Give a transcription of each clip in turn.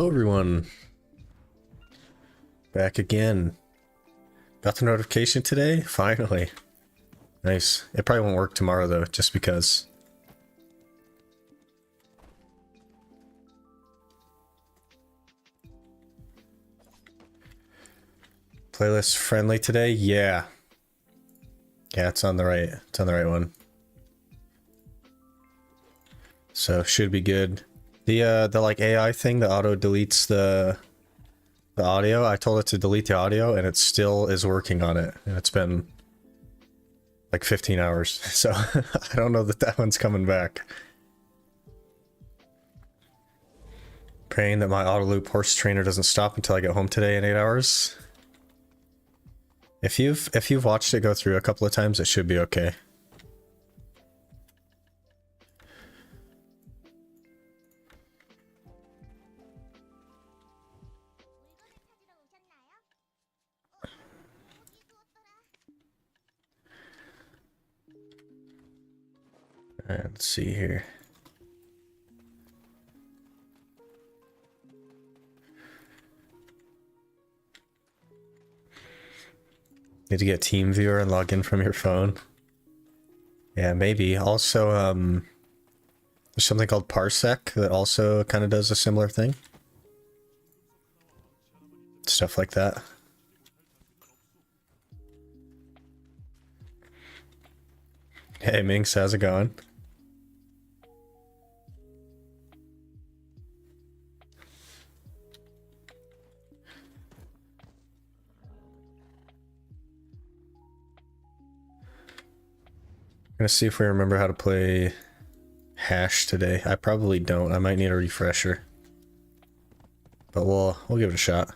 Hello everyone, back again. Got the notification today? Finally. Nice. It probably won't work tomorrow though, just because. Playlist friendly today? Yeah. Yeah, it's on the right one. So should be good. The like AI thing that auto deletes the audio, I told it to delete the audio and it still is working on it. And it's been like 15 hours. So I don't know that one's coming back. Praying that my auto loop horse trainer doesn't stop until I get home today in 8 hours. If you've watched it go through a couple of times, it should be okay. Alright, let's see here. Need to get TeamViewer and log in from your phone. Yeah, maybe. Also, there's something called Parsec that also kind of does a similar thing. Stuff like that. Hey Minx, how's it going? Gonna see if we remember how to play hash today. I probably don't. I might need a refresher. But we'll give it a shot.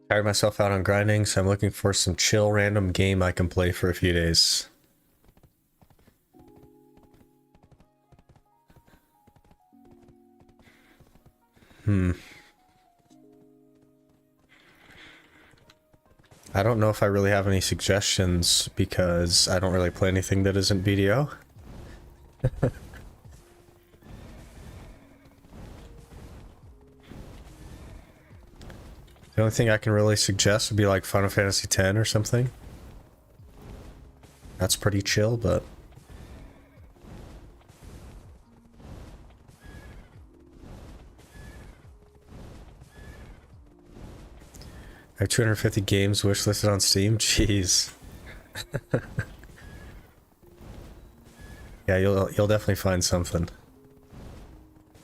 Tired myself out on grinding, so I'm looking for some chill random game I can play for a few days. I don't know if I really have any suggestions because I don't really play anything that isn't BDO. The only thing I can really suggest would be like Final Fantasy X or something. That's pretty chill, but... I have 250 games wishlisted on Steam. Jeez. Yeah, you'll definitely find something.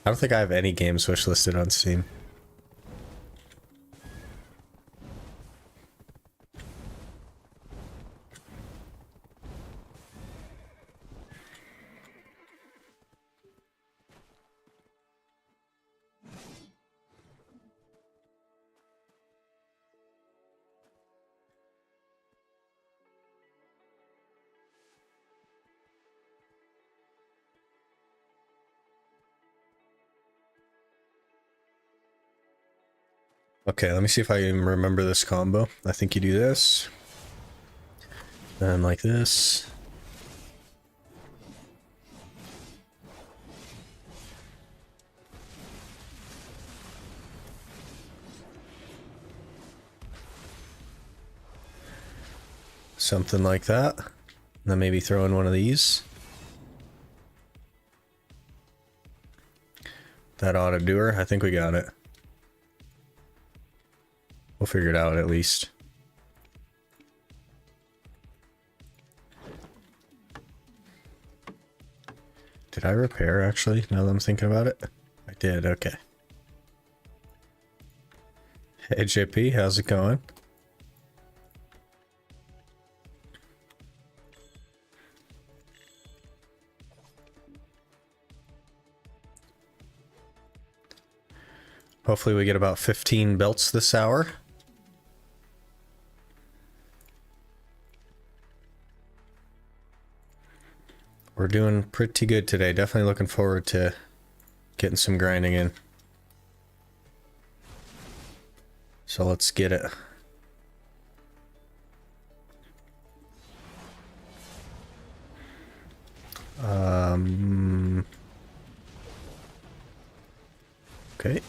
I don't think I have any games wishlisted on Steam. Okay, let me see if I can remember this combo. I think you do this. Then like this. Something like that. And then maybe throw in one of these. That ought to do her. I think we got it. We'll figure it out at least. Did I repair actually, now that I'm thinking about it? I did, okay. Hey JP, how's it going? Hopefully we get about 15 belts this hour. We're doing pretty good today. Definitely looking forward to getting some grinding in. So let's get it. Okay.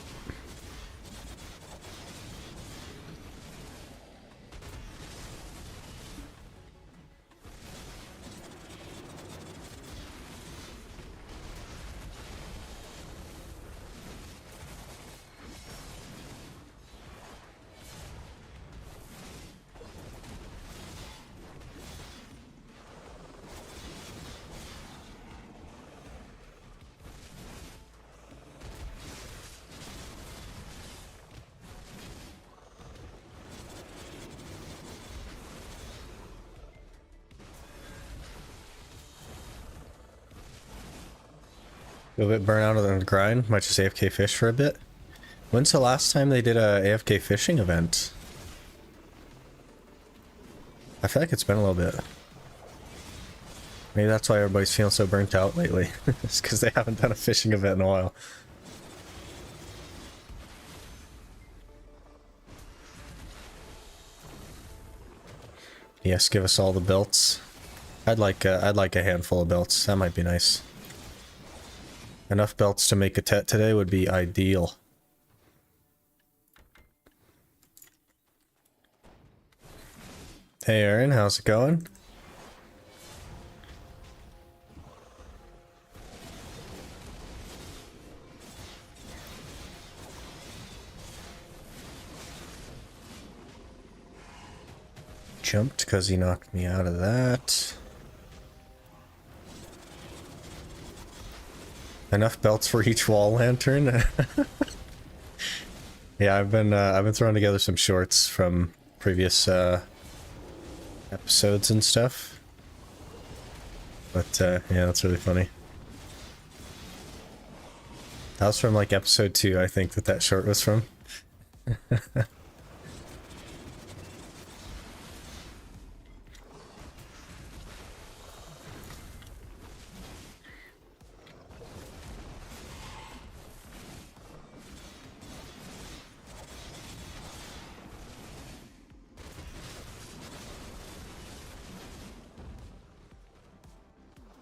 A bit burnt out on the grind, might just AFK fish for a bit. When's the last time they did a AFK fishing event? I feel like it's been a little bit. Maybe that's why everybody's feeling so burnt out lately. It's because they haven't done a fishing event in a while. Yes, give us all the belts. I'd like a handful of belts. That might be nice. Enough belts to make a tet today would be ideal. Hey Aaron, how's it going? Jumped because he knocked me out of that. Enough belts for each wall lantern. Yeah, I've been throwing together some shorts from previous episodes and stuff. But yeah, that's really funny. That was from like episode 2, I think that short was from.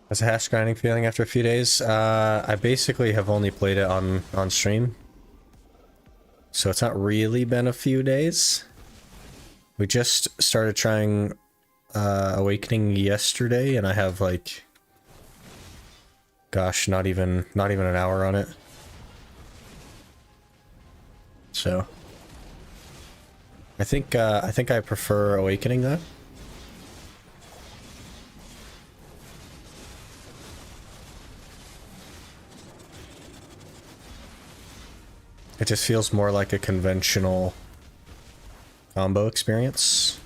How's the hash grinding feeling after a few days? I basically have only played it on stream. So it's not really been a few days. We just started trying Awakening yesterday, and I have like, gosh, not even an hour on it. So I think I prefer Awakening though. It just feels more like a conventional combo experience.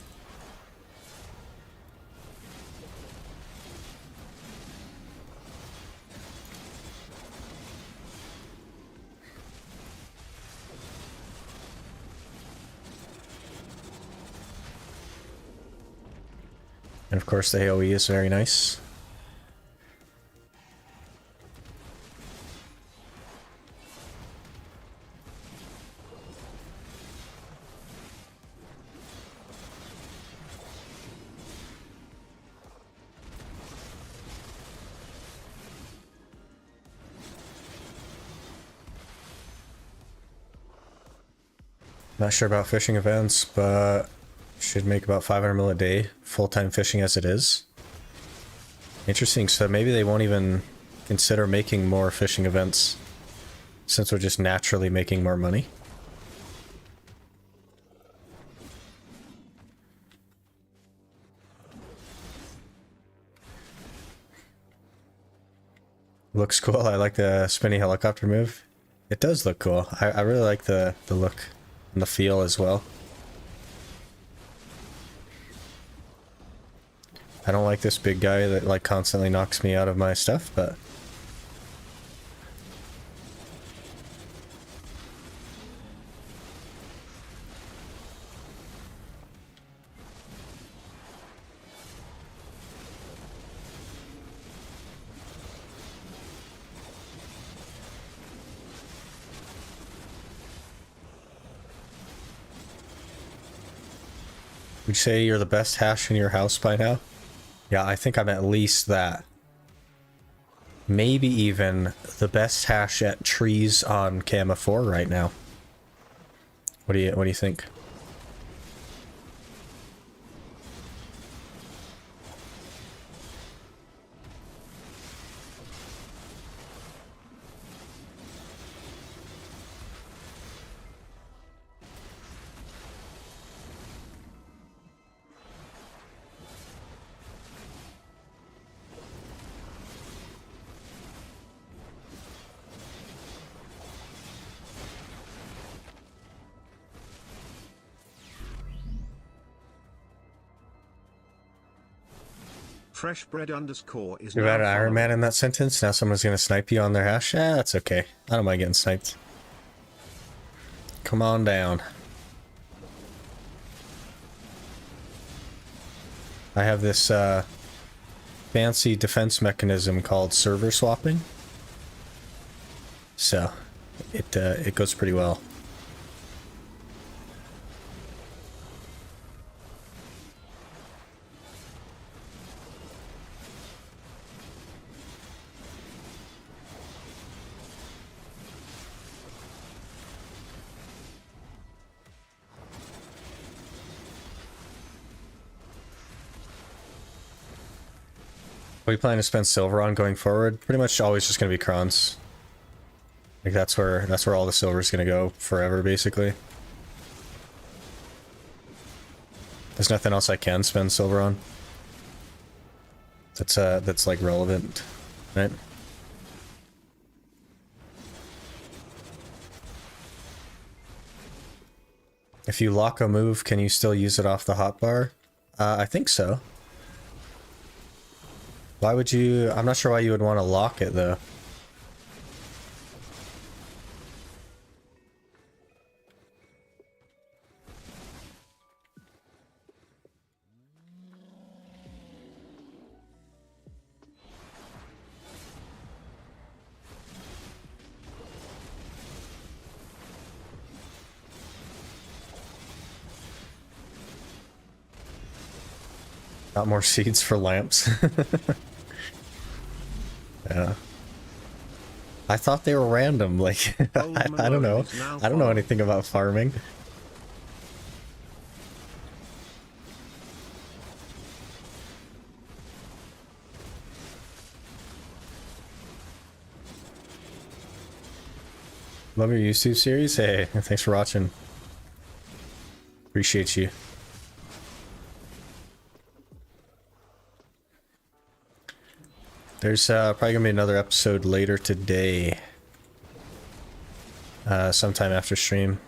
And of course the AoE is very nice. Not sure about fishing events, but should make about 500 mil a day, full-time fishing as it is. Interesting, so maybe they won't even consider making more fishing events, since we're just naturally making more money. Looks cool, I like the spinny helicopter move. It does look cool, I really like the look. And the feel as well. I don't like this big guy that like constantly knocks me out of my stuff, but you say you're the best hash in your house by now? Yeah, I think I'm at least that. Maybe even the best hash at trees on Gamma 4 right now. What do you think? Freshbread underscore is You had an Ironman in that sentence? Now someone's gonna snipe you on their hash? Yeah, that's okay. I don't mind getting sniped. Come on down. I have this fancy defense mechanism called server swapping. So it goes pretty well. What are you planning to spend silver on going forward? Pretty much always just gonna be crons. Like that's where all the silver is gonna go forever, basically. There's nothing else I can spend silver on. That's like relevant, right? If you lock a move, can you still use it off the hotbar? I think so. Why would you... I'm not sure why you would want to lock it, though. Got more seeds for lamps. Yeah. I thought they were random, like, I don't know. I don't know anything about farming. Love your YouTube series. Hey, thanks for watching. Appreciate you. There's probably gonna be another episode later today. Sometime after stream.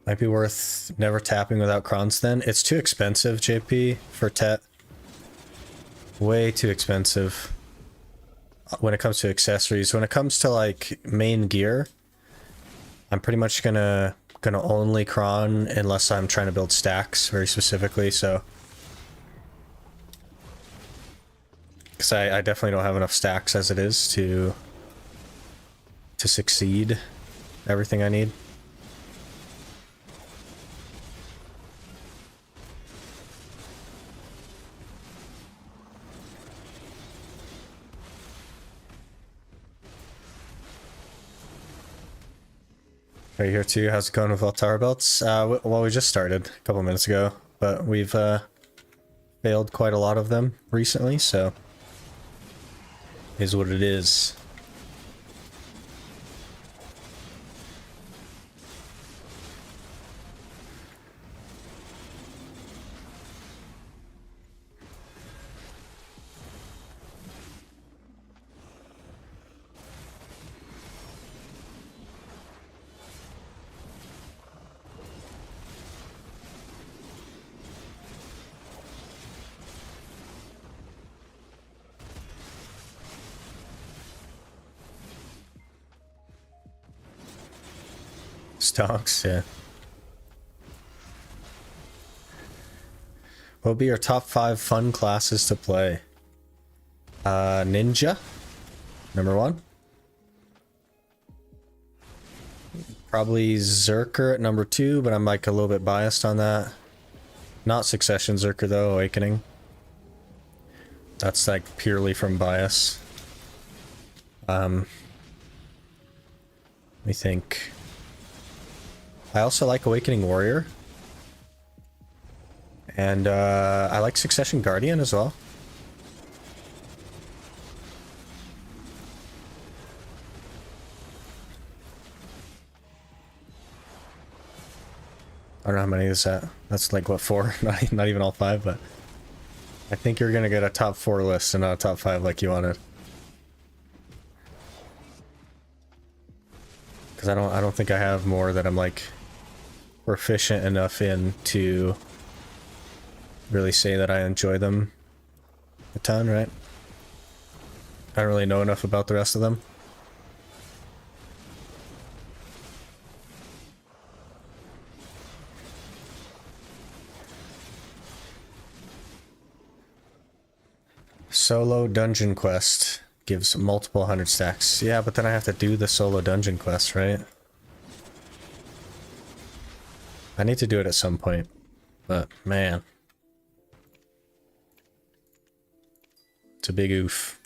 Might be worth never tapping without crons then. It's too expensive, JP, for tet. Way too expensive. When it comes to accessories. When it comes to like main gear, I'm pretty much gonna only cron unless I'm trying to build stacks very specifically, so. Because I definitely don't have enough stacks as it is to succeed everything I need. Are you here too? How's it going with Altara belts? Well, we just started a couple minutes ago, but we've failed quite a lot of them recently, so is what it is. Stonks, yeah. What would be your top 5 fun classes to play? Ninja, Number 1. Probably Zerker at number 2, but I'm like a little bit biased on that. Not Succession Zerker though, Awakening. That's like purely from bias. Let me think. I also like Awakening Warrior. And I like Succession Guardian as well. I don't know how many is that. That's like what, 4? Not even all 5, but I think you're gonna get a top 4 list and not a top 5 like you wanted. Because I don't think I have more that I'm like proficient enough in to really say that I enjoy them a ton, right? I don't really know enough about the rest of them. Solo dungeon quest gives multiple 100 stacks. Yeah, but then I have to do the solo dungeon quest, right? I need to do it at some point, but man. It's a big oof.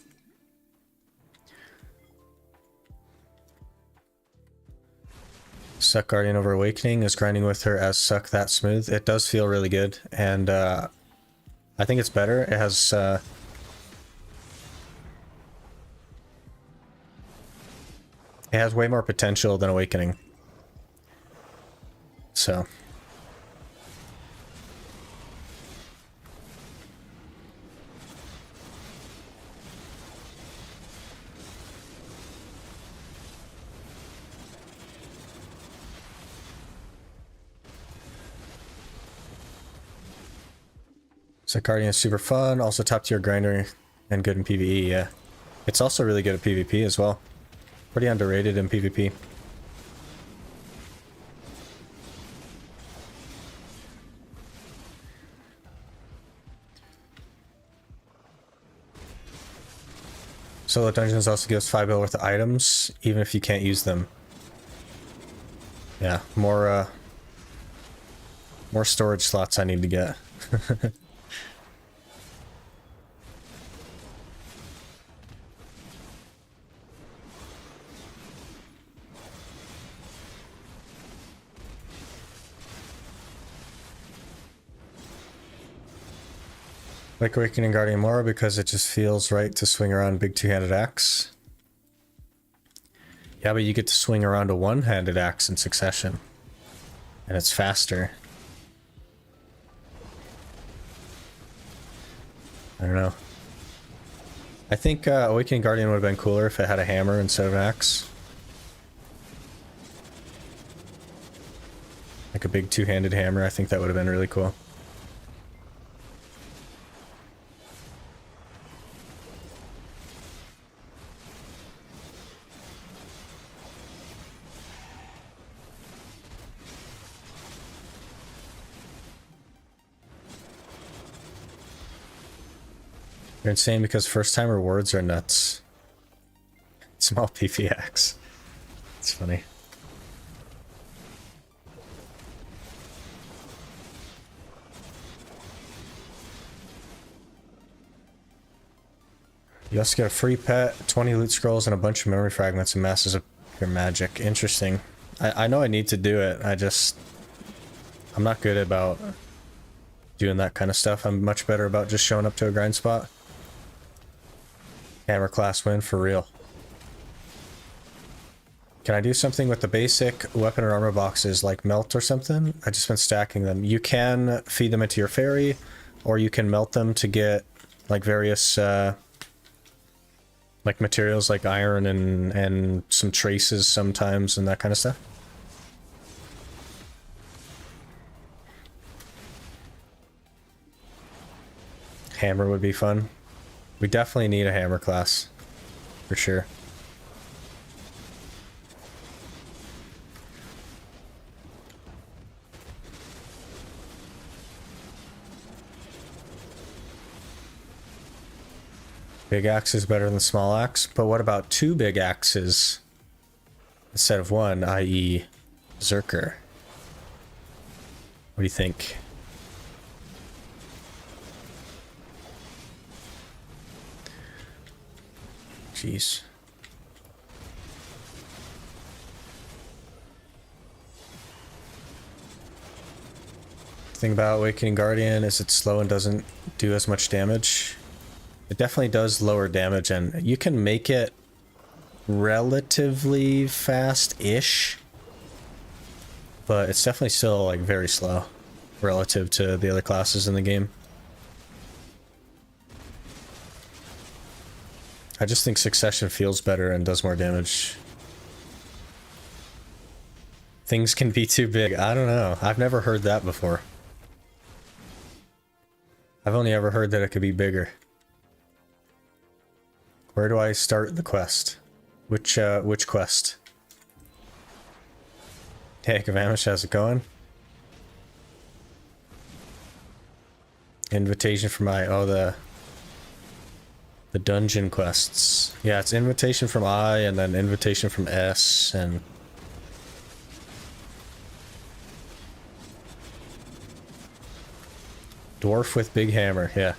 Suck Guardian over Awakening is grinding with her as Suck that smooth. It does feel really good, and I think it's better. It has way more potential than Awakening. So. Guardian is super fun, also top tier grinder and good in PvE, yeah. It's also really good at PvP as well. Pretty underrated in PvP. Solo Dungeons also gives 5 bill worth of items, even if you can't use them. Yeah, more storage slots I need to get. Like Awakening Guardian more because it just feels right to swing around big two-handed axe. Yeah, but you get to swing around a one-handed axe in succession. And it's faster. I don't know. I think Awakening Guardian would have been cooler if it had a hammer instead of an axe. Like a big two-handed hammer, I think that would have been really cool. They're insane because first time rewards are nuts. Small PPX. It's funny. You also get a free pet, 20 loot scrolls, and a bunch of memory fragments and masters of your magic. Interesting. I know I need to do it. I'm not good about doing that kind of stuff. I'm much better about just showing up to a grind spot. Hammer class win for real. Can I do something with the basic weapon or armor boxes like melt or something? I've just been stacking them. You can feed them into your fairy, or you can melt them to get like various like materials like iron and some traces sometimes and that kind of stuff. Hammer would be fun. We definitely need a hammer class, for sure. Big axe is better than small axe, but what about 2 big axes instead of 1, i.e. Zerker? What do you think? Jeez. The thing about Awakening Guardian is it's slow and doesn't do as much damage. It definitely does lower damage, and you can make it relatively fast-ish, but it's definitely still like very slow relative to the other classes in the game. I just think Succession feels better and does more damage. Things can be too big. I don't know. I've never heard that before. I've only ever heard that it could be bigger. Where do I start the quest? Which quest? Hey, Gavamish, how's it going? Invitation from the dungeon quests. Yeah, it's invitation from I and then invitation from S and dwarf with big hammer. Yeah,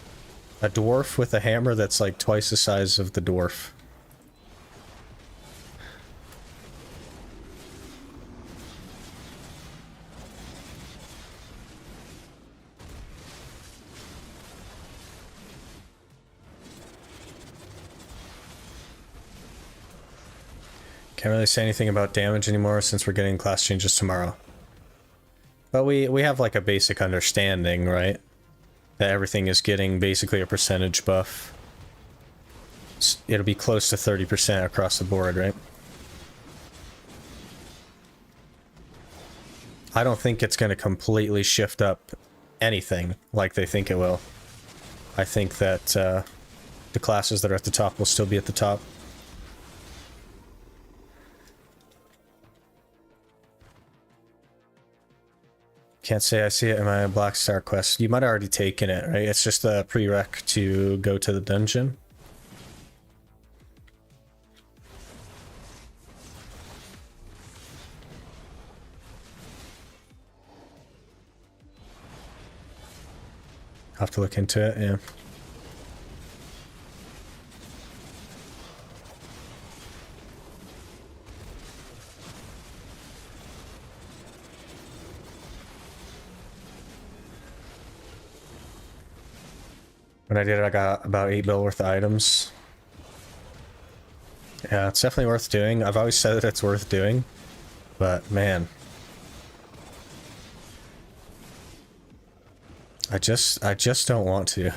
a dwarf with a hammer that's like twice the size of the dwarf. Can't really say anything about damage anymore since we're getting class changes tomorrow. But we have like a basic understanding, right? That everything is getting basically a percentage buff. It'll be close to 30% across the board, right? I don't think it's going to completely shift up anything like they think it will. I think that the classes that are at the top will still be at the top. Can't say I see it in my Black Star quest. You might have already taken it, right? It's just a prereq to go to the dungeon. I'll have to look into it, yeah. When I did it, I got about 8 bill worth of items. Yeah, it's definitely worth doing. I've always said that it's worth doing, but man. I just don't want to.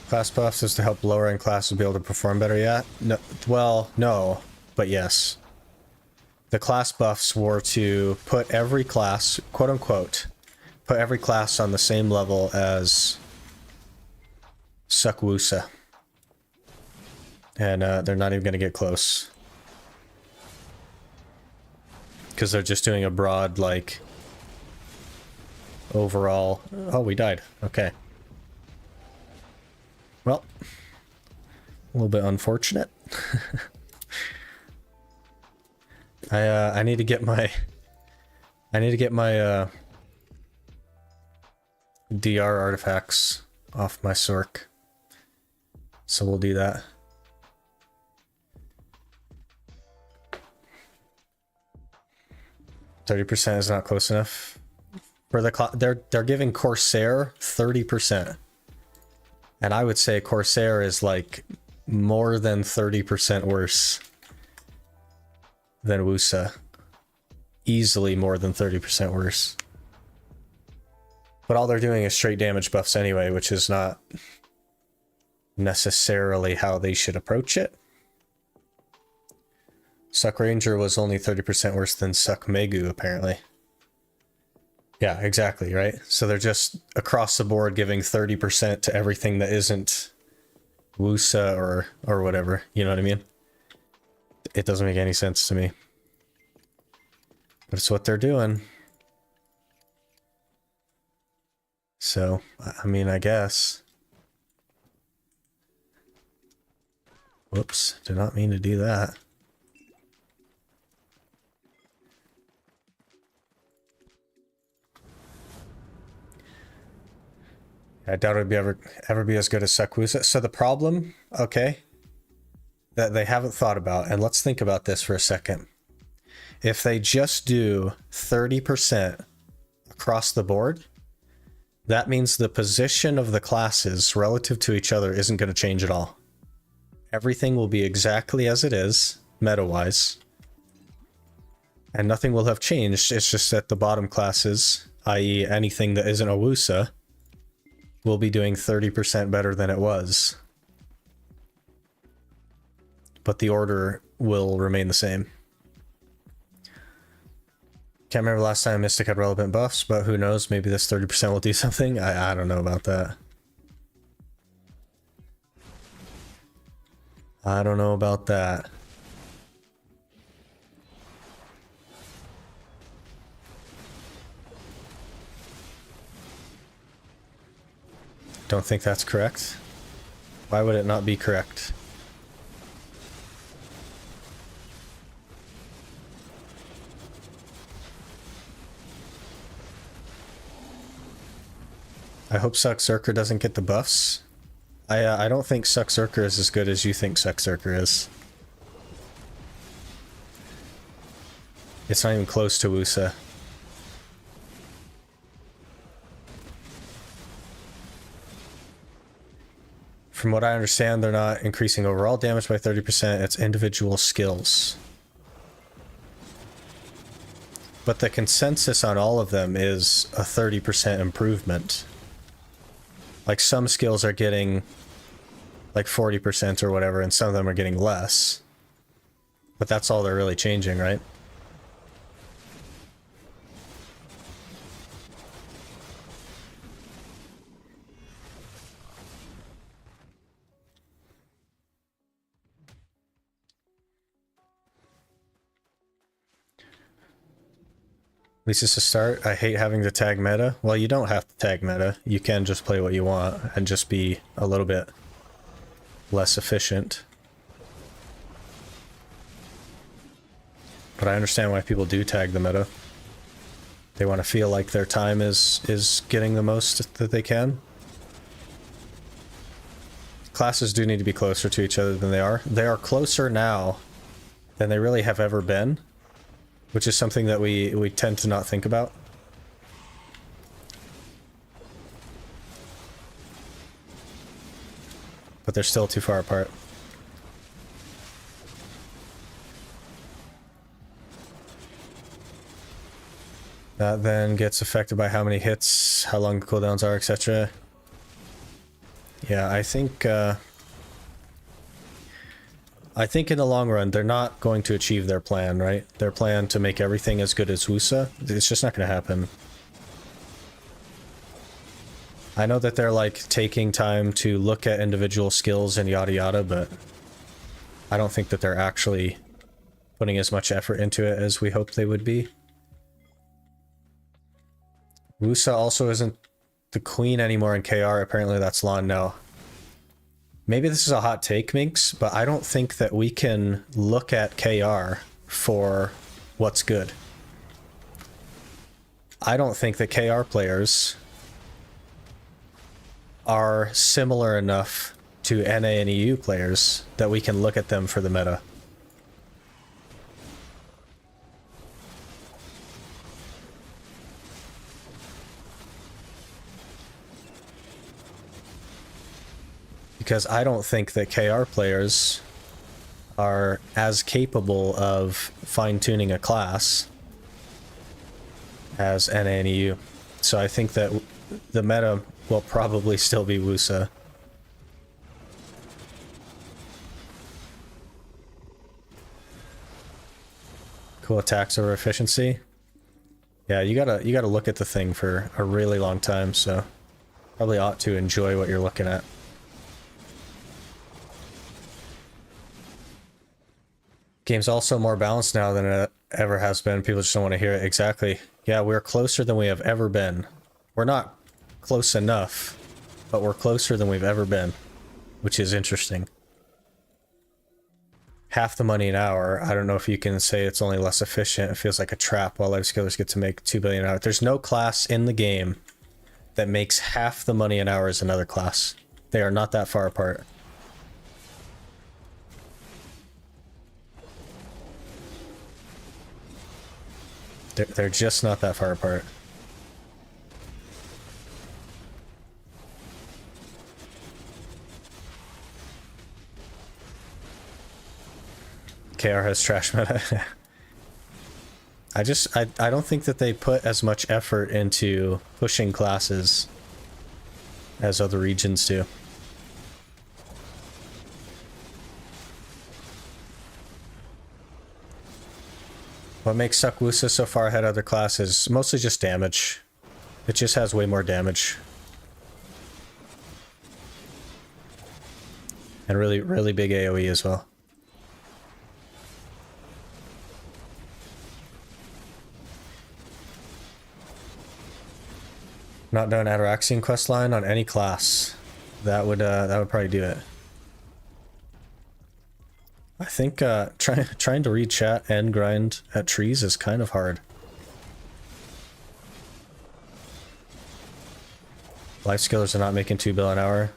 Class buffs is to help lower end classes be able to perform better, yeah? No, well, no, but yes. The class buffs were to put every class, quote unquote, put every class on the same level as Sukwusa. And they're not even going to get close. Because they're just doing a broad, like, overall... Oh, we died. Okay. Well, a little bit unfortunate. I need to get my DR artifacts off my Sork. So we'll do that. %30 is not close enough. For the they're giving Corsair 30%. And I would say Corsair is like more than 30% worse than Wusa. Easily more than 30% worse. But all they're doing is straight damage buffs anyway, which is not necessarily how they should approach it. Suck Ranger was only 30% worse than Suck Megu, apparently. Yeah, exactly, right? So they're just across the board giving 30% to everything that isn't Wusa or whatever. You know what I mean? It doesn't make any sense to me. But it's what they're doing. So, I mean, I guess. Whoops, did not mean to do that. I doubt it would ever be as good as Sakusa. So the problem, okay, that they haven't thought about, and let's think about this for a second. If they just do 30% across the board, that means the position of the classes relative to each other isn't going to change at all. Everything will be exactly as it is, meta-wise. And nothing will have changed. It's just that the bottom classes, i.e. anything that isn't a Wusa, will be doing 30% better than it was. But the order will remain the same. Can't remember last time Mystic had relevant buffs, but who knows, maybe this 30% will do something. I don't know about that. I don't know about that. Don't think that's correct. Why would it not be correct? I hope Suckzerker doesn't get the buffs. I don't think Suckzerker is as good as you think Suckzerker is. It's not even close to Wusa. From what I understand, they're not increasing overall damage by 30%, it's individual skills. But the consensus on all of them is a 30% improvement. Like some skills are getting like 40% or whatever, and some of them are getting less. But that's all they're really changing, right? At least it's a start. I hate having to tag meta. Well, you don't have to tag meta. You can just play what you want and just be a little bit less efficient. But I understand why people do tag the meta. They want to feel like their time is getting the most that they can. Classes do need to be closer to each other than they are. They are closer now than they really have ever been, which is something that we tend to not think about. But they're still too far apart. That then gets affected by how many hits, how long the cooldowns are, etc. Yeah, I think in the long run, they're not going to achieve their plan, right? Their plan to make everything as good as Wusa, it's just not going to happen. I know that they're like taking time to look at individual skills and yada yada, but I don't think that they're actually putting as much effort into it as we hoped they would be. Wusa also isn't the queen anymore in KR. Apparently that's Lon now. Maybe this is a hot take, Minx, but I don't think that we can look at KR for what's good. I don't think that KR players are similar enough to NA and EU players that we can look at them for the meta. Because I don't think that KR players are as capable of fine-tuning a class as NA and EU. So I think that the meta will probably still be Wusa. Cool attacks over efficiency. Yeah, you gotta look at the thing for a really long time, so probably ought to enjoy what you're looking at. Game's also more balanced now than it ever has been. People just don't want to hear it. Exactly. Yeah, we're closer than we have ever been. We're not close enough, but we're closer than we've ever been, which is interesting. Half the money an hour. I don't know if you can say it's only less efficient. It feels like a trap while life skillers get to make 2 billion an hour. There's no class in the game that makes half the money an hour as another class. They are not that far apart. They're just not that far apart. KR has trash meta. I don't think that they put as much effort into pushing classes as other regions do. What makes Sakwusa so far ahead of other classes? Mostly just damage. It just has way more damage. And really, really big AoE as well. Not done Ataraxian questline on any class. That would probably do it. I think trying to read chat and grind at trees is kind of hard. Life skillers are not making 2 bill an hour.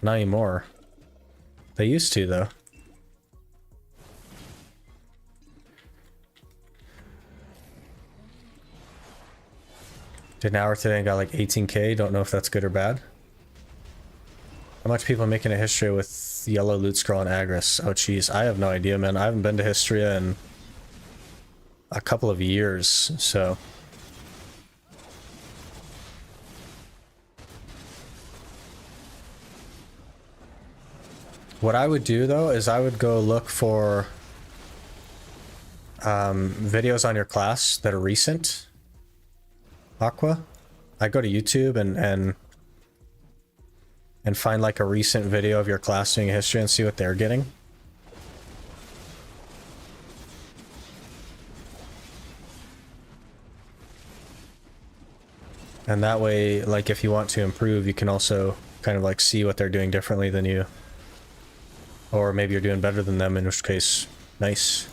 Not anymore. They used to though. Did an hour today and got like 18k. Don't know if that's good or bad. How much people are making a history with yellow loot scroll and Agris? Oh jeez, I have no idea, man. I haven't been to Histria in a couple of years, so. What I would do though is I would go look for videos on your class that are recent. Aqua. I go to YouTube and find like a recent video of your class doing a history and see what they're getting. And that way, like if you want to improve, you can also kind of like see what they're doing differently than you. Or maybe you're doing better than them, in which case, nice.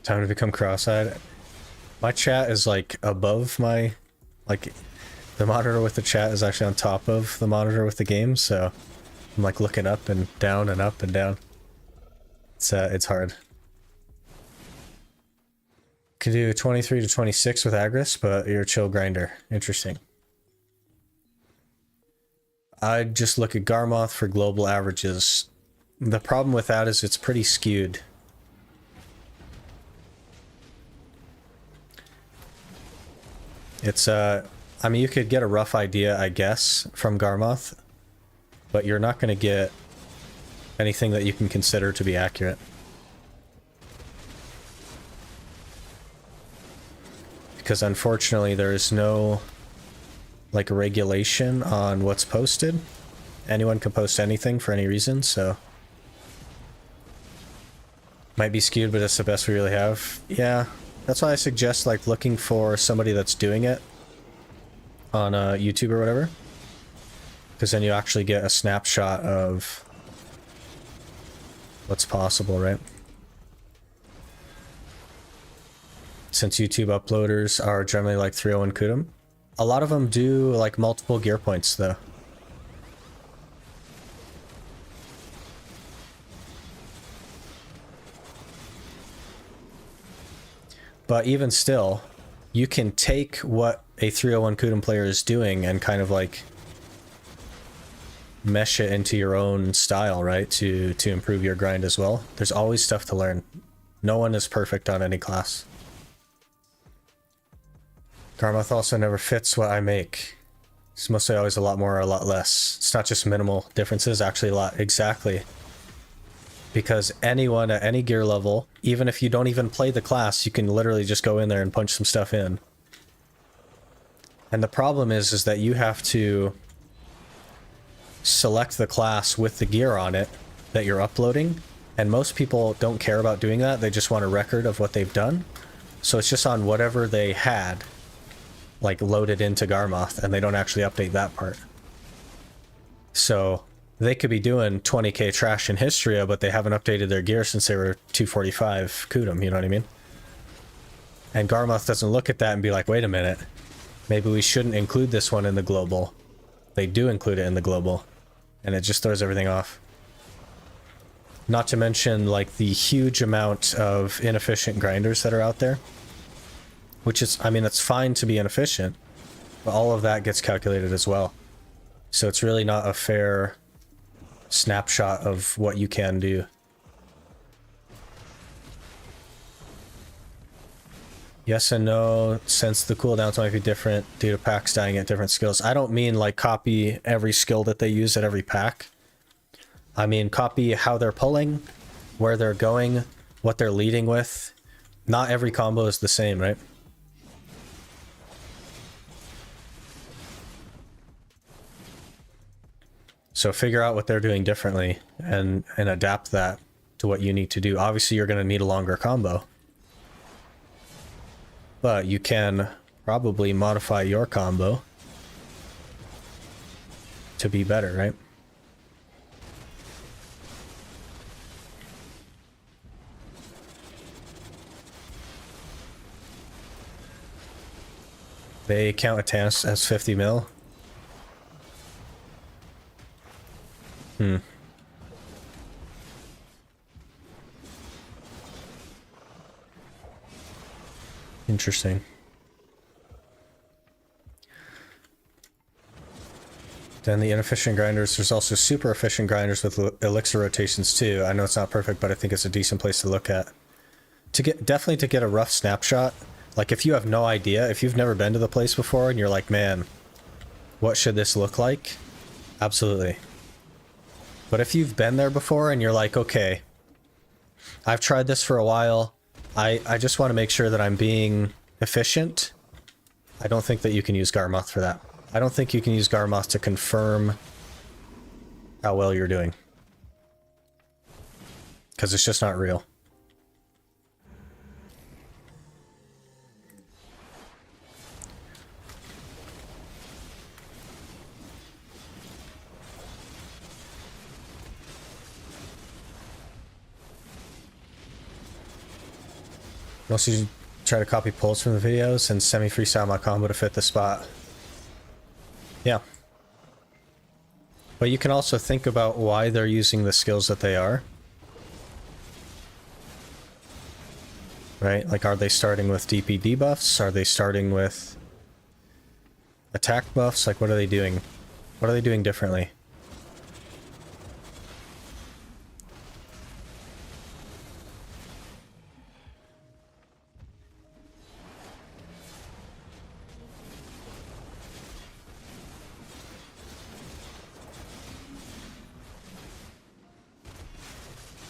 Time to become cross-eyed. My chat is like above my, like the monitor with the chat is actually on top of the monitor with the game, so I'm like looking up and down and up and down. It's hard. Could do 23 to 26 with Agris, but you're a chill grinder. Interesting. I'd just look at Garmoth for global averages. The problem with that is it's pretty skewed. It's, I mean, you could get a rough idea, I guess, from Garmoth, but you're not going to get anything that you can consider to be accurate. Because unfortunately, there is no, like, regulation on what's posted. Anyone can post anything for any reason, so... Might be skewed, but it's the best we really have. Yeah. That's why I suggest like looking for somebody that's doing it on YouTube or whatever, because then you actually get a snapshot of what's possible, right? Since YouTube uploaders are generally like 301 Kudum, a lot of them do like multiple gear points though. But even still, you can take what a 301 Kudum player is doing and kind of like mesh it into your own style, right? To improve your grind as well. There's always stuff to learn. No one is perfect on any class. Garmoth also never fits what I make. It's mostly always a lot more or a lot less. It's not just minimal differences, actually a lot. Exactly. Because anyone at any gear level, even if you don't even play the class, you can literally just go in there and punch some stuff in. And the problem is that you have to select the class with the gear on it that you're uploading. And most people don't care about doing that. They just want a record of what they've done. So it's just on whatever they had, like, loaded into Garmoth, and they don't actually update that part. So they could be doing 20k trash in Histria, but they haven't updated their gear since they were 245 Kudum, you know what I mean? And Garmoth doesn't look at that and be like, wait a minute, maybe we shouldn't include this one in the global. They do include it in the global, and it just throws everything off. Not to mention, like, the huge amount of inefficient grinders that are out there. Which is, I mean, it's fine to be inefficient, but all of that gets calculated as well. So it's really not a fair snapshot of what you can do. Yes and no, since the cooldowns might be different due to packs dying at different skills. I don't mean like copy every skill that they use at every pack. I mean copy how they're pulling, where they're going, what they're leading with. Not every combo is the same, right? So figure out what they're doing differently and adapt that to what you need to do. Obviously, you're going to need a longer combo. But you can probably modify your combo to be better, right? They count Atanus as 50 mil. Interesting. Then the inefficient grinders, there's also super efficient grinders with elixir rotations too. I know it's not perfect, but I think it's a decent place to look at. Definitely to get a rough snapshot. Like if you have no idea, if you've never been to the place before and you're like, man, what should this look like? Absolutely. But if you've been there before and you're like, okay, I've tried this for a while, I just want to make sure that I'm being efficient, I don't think that you can use Garmoth for that. I don't think you can use Garmoth to confirm how well you're doing. Because it's just not real. Mostly try to copy pulls from the videos and semi-freestyle my combo to fit the spot. Yeah. But you can also think about why they're using the skills that they are. Right? Like, are they starting with DP debuffs? Are they starting with attack buffs? Like, what are they doing? What are they doing differently?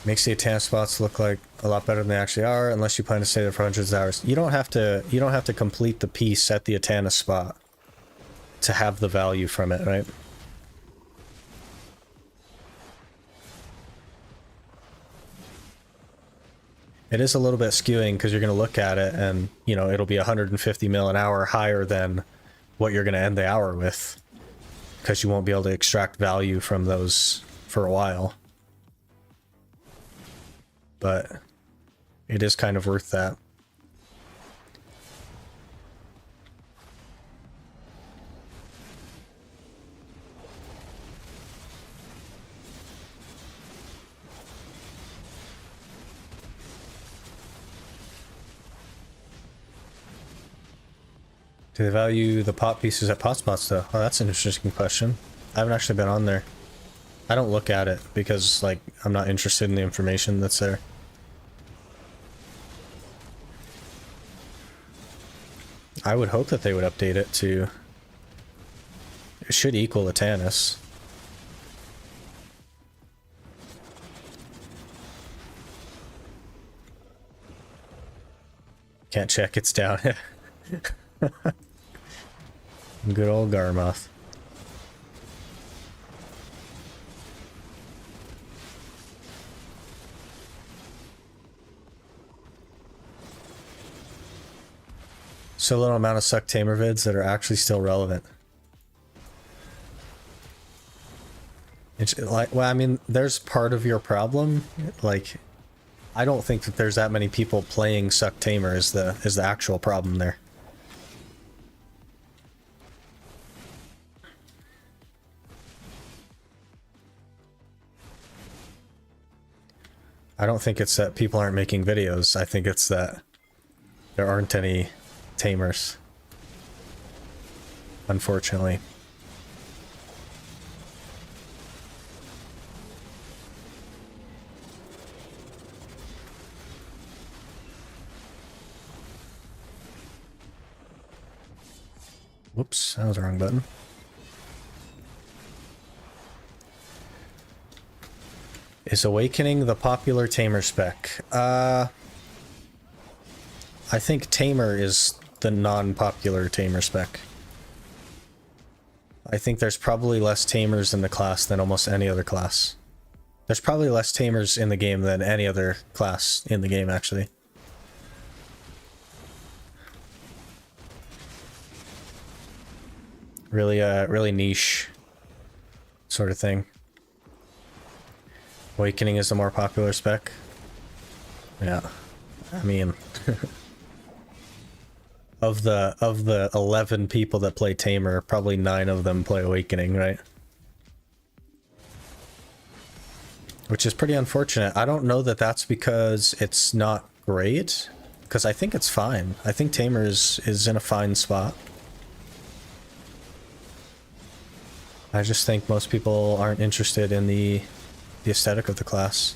Makes the attempt spots look like a lot better than they actually are, unless you plan to stay there for hundreds of hours. You don't have to complete the piece at the Atana spot to have the value from it, right? It is a little bit skewing because you're going to look at it and, you know, it'll be 150 mil an hour higher than what you're going to end the hour with, because you won't be able to extract value from those for a while. But it is kind of worth that. Do they value the pot pieces at pot spots though? Oh, that's an interesting question. I haven't actually been on there. I don't look at it because, like, I'm not interested in the information that's there. I would hope that they would update it to... It should equal the Tannis. Can't check, it's down. Good old Garmoth. So little amount of Suck Tamer vids that are actually still relevant. It's like, well, I mean, there's part of your problem. Like, I don't think that there's that many people playing Suck Tamer is the actual problem there. I don't think it's that people aren't making videos. I think it's that there aren't any tamers, unfortunately. Whoops, that was the wrong button. Is Awakening the popular tamer spec? I think tamer is the non-popular tamer spec. I think there's probably less tamers in the class than almost any other class. There's probably less tamers in the game than any other class in the game, actually. Really, really niche sort of thing. Awakening is the more popular spec. Yeah, I mean, of the 11 people that play Tamer, probably 9 of them play Awakening, right? Which is pretty unfortunate. I don't know that that's because it's not great, because I think it's fine. I think Tamer is in a fine spot. I just think most people aren't interested in the aesthetic of the class.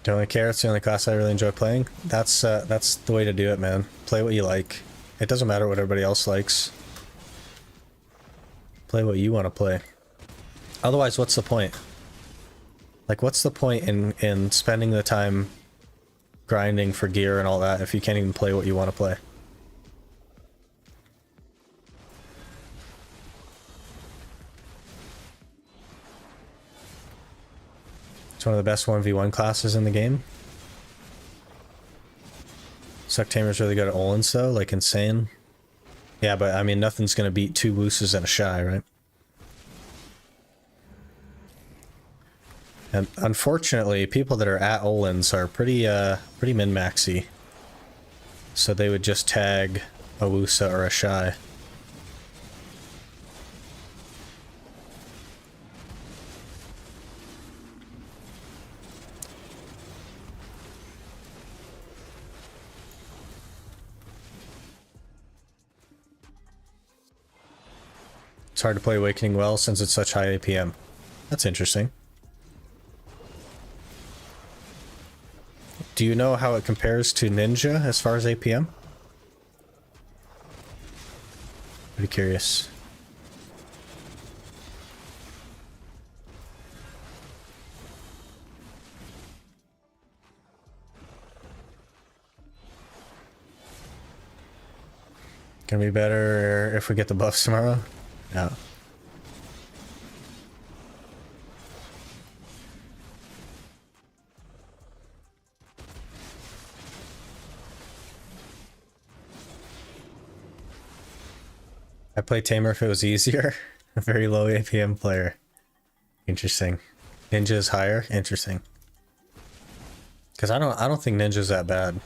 Don't really care. It's the only class I really enjoy playing. That's the way to do it, man. Play what you like. It doesn't matter what everybody else likes. Play what you want to play. Otherwise, what's the point? Like, what's the point in spending the time grinding for gear and all that if you can't even play what you want to play? It's one of the best 1v1 classes in the game. Suck Tamer's really good at Olins though, like insane. Yeah, but I mean, nothing's gonna beat 2 Wooses and a Shy, right? And unfortunately, people that are at Olins are pretty min-maxy. So they would just tag a Woosa or a Shy. It's hard to play Awakening well since it's such high APM. That's interesting. Do you know how it compares to Ninja as far as APM? Pretty curious. Gonna be better if we get the buffs tomorrow? Yeah. I play Tamer if it was easier. A very low APM player. Interesting. Ninja is higher? Interesting. Because I don't think Ninja's that bad.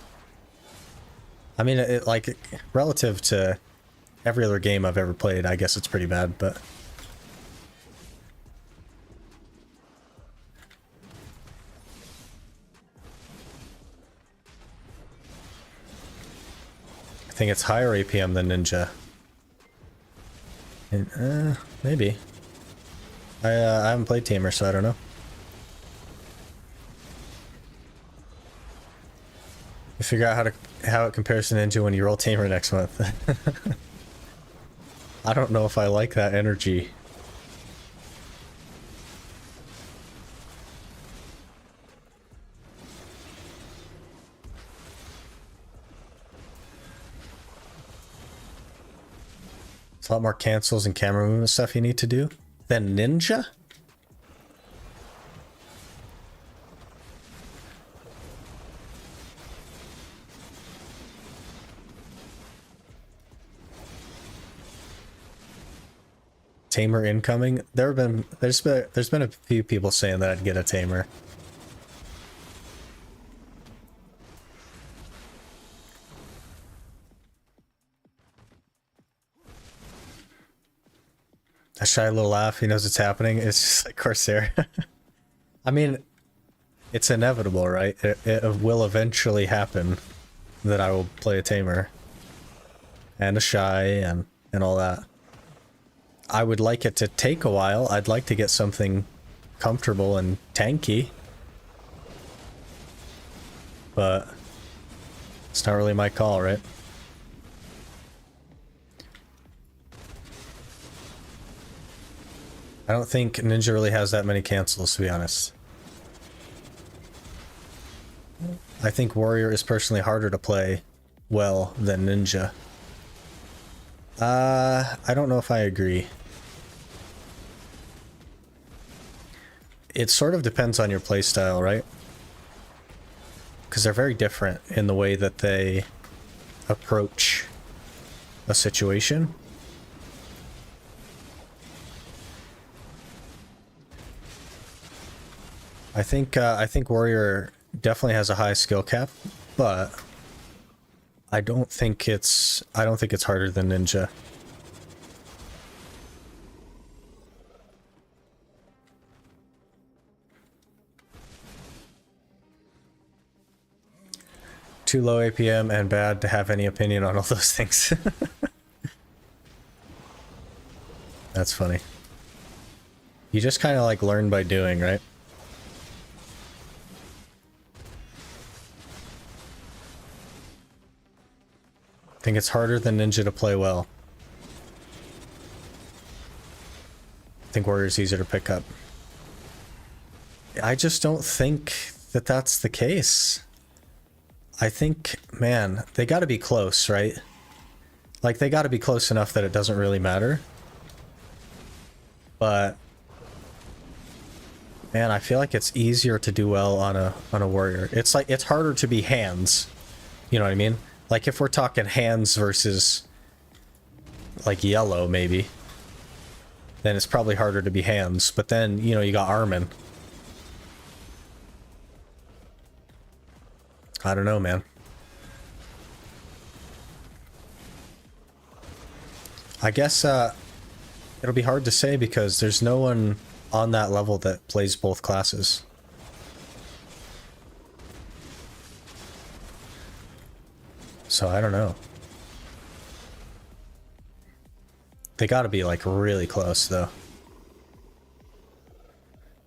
I mean, it like relative to every other game I've ever played, I guess it's pretty bad, but I think it's higher APM than Ninja. And, maybe. I haven't played Tamer, so I don't know. Figure out how it compares to Ninja when you roll Tamer next month. I don't know if I like that energy. It's a lot more cancels and camera movement stuff you need to do than Ninja? Tamer incoming. There's been a few people saying that I'd get a Tamer. A shy little laugh, he knows it's happening. It's just like Corsair. I mean, it's inevitable, right? It will eventually happen that I will play a Tamer. And a shy and all that. I would like it to take a while. I'd like to get something comfortable and tanky. But it's not really my call, right? I don't think Ninja really has that many cancels, to be honest. I think Warrior is personally harder to play well than Ninja. I don't know if I agree. It sort of depends on your playstyle, right? Because they're very different in the way that they approach a situation. I think Warrior definitely has a high skill cap, but I don't think it's harder than Ninja. Too low APM and bad to have any opinion on all those things. That's funny. You just kind of like learn by doing, right? I think it's harder than Ninja to play well. I think Warrior's easier to pick up. I just don't think that that's the case. I think, man, they gotta be close, right? Like, they gotta be close enough that it doesn't really matter. But, man, I feel like it's easier to do well on a Warrior. It's like, it's harder to be hands. You know what I mean? Like, if we're talking hands versus, like, yellow, maybe, then it's probably harder to be hands. But then, you know, you got Armin. I don't know, man. I guess it'll be hard to say because there's no one on that level that plays both classes. So I don't know. They gotta be like really close though.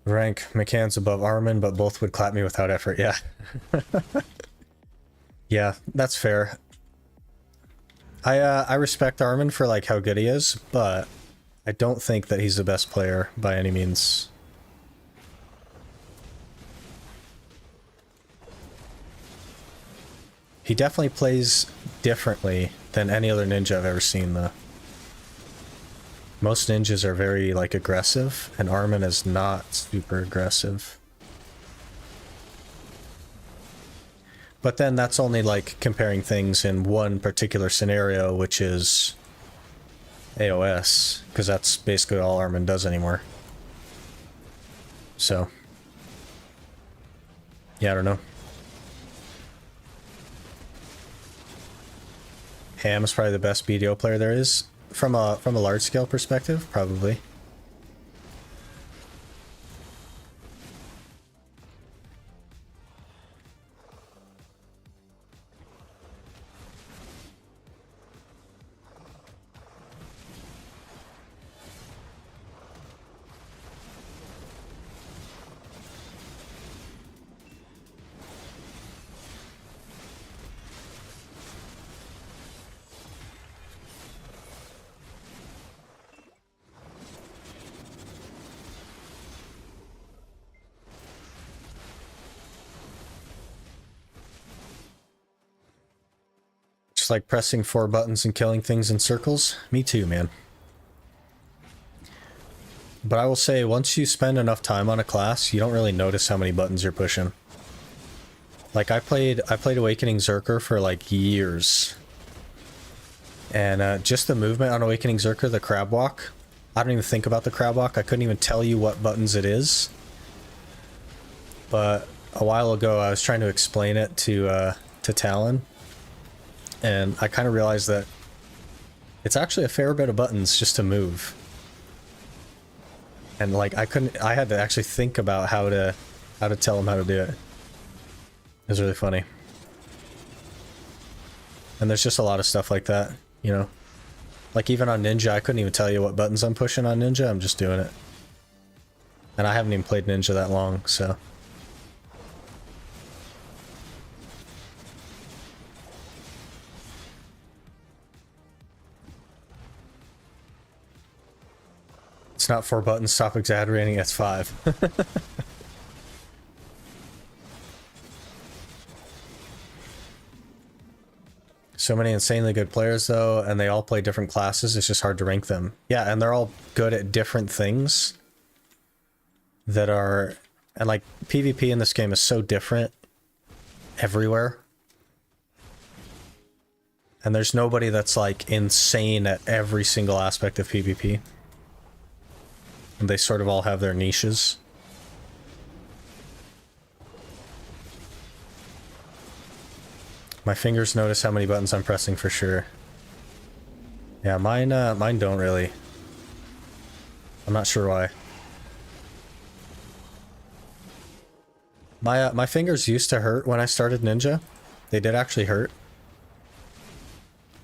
Rank McCann's above Armin, but both would clap me without effort. Yeah. Yeah, that's fair. I respect Armin for like how good he is, but I don't think that he's the best player by any means. He definitely plays differently than any other ninja I've ever seen though. Most ninjas are very like aggressive, and Armin is not super aggressive. But then that's only like comparing things in one particular scenario, which is AOS, because that's basically all Armin does anymore. So, yeah, I don't know. Ham is probably the best BDO player there is. From a large scale perspective, probably. just like pressing 4 buttons and killing things in circles. Me too, man. But I will say, once you spend enough time on a class, you don't really notice how many buttons you're pushing. Like, I played Awakening Zerker for, like, years. And just the movement on Awakening Zerker, the crab walk, I don't even think about the crab walk. I couldn't even tell you what buttons it is. But a while ago, I was trying to explain it to Talon. And I kind of realized that it's actually a fair bit of buttons just to move. And like I had to actually think about how to tell him how to do it. It was really funny. And there's just a lot of stuff like that, you know. Like even on Ninja, I couldn't even tell you what buttons I'm pushing on Ninja, I'm just doing it. And I haven't even played Ninja that long, so. It's not 4 buttons, stop exaggerating, it's 5. So many insanely good players though, and they all play different classes, it's just hard to rank them. Yeah, and they're all good at different things that are, and like PvP in this game is so different everywhere. And there's nobody that's like insane at every single aspect of PvP. And they sort of all have their niches. My fingers notice how many buttons I'm pressing for sure. Yeah, mine don't really. I'm not sure why. My fingers used to hurt when I started Ninja. They did actually hurt.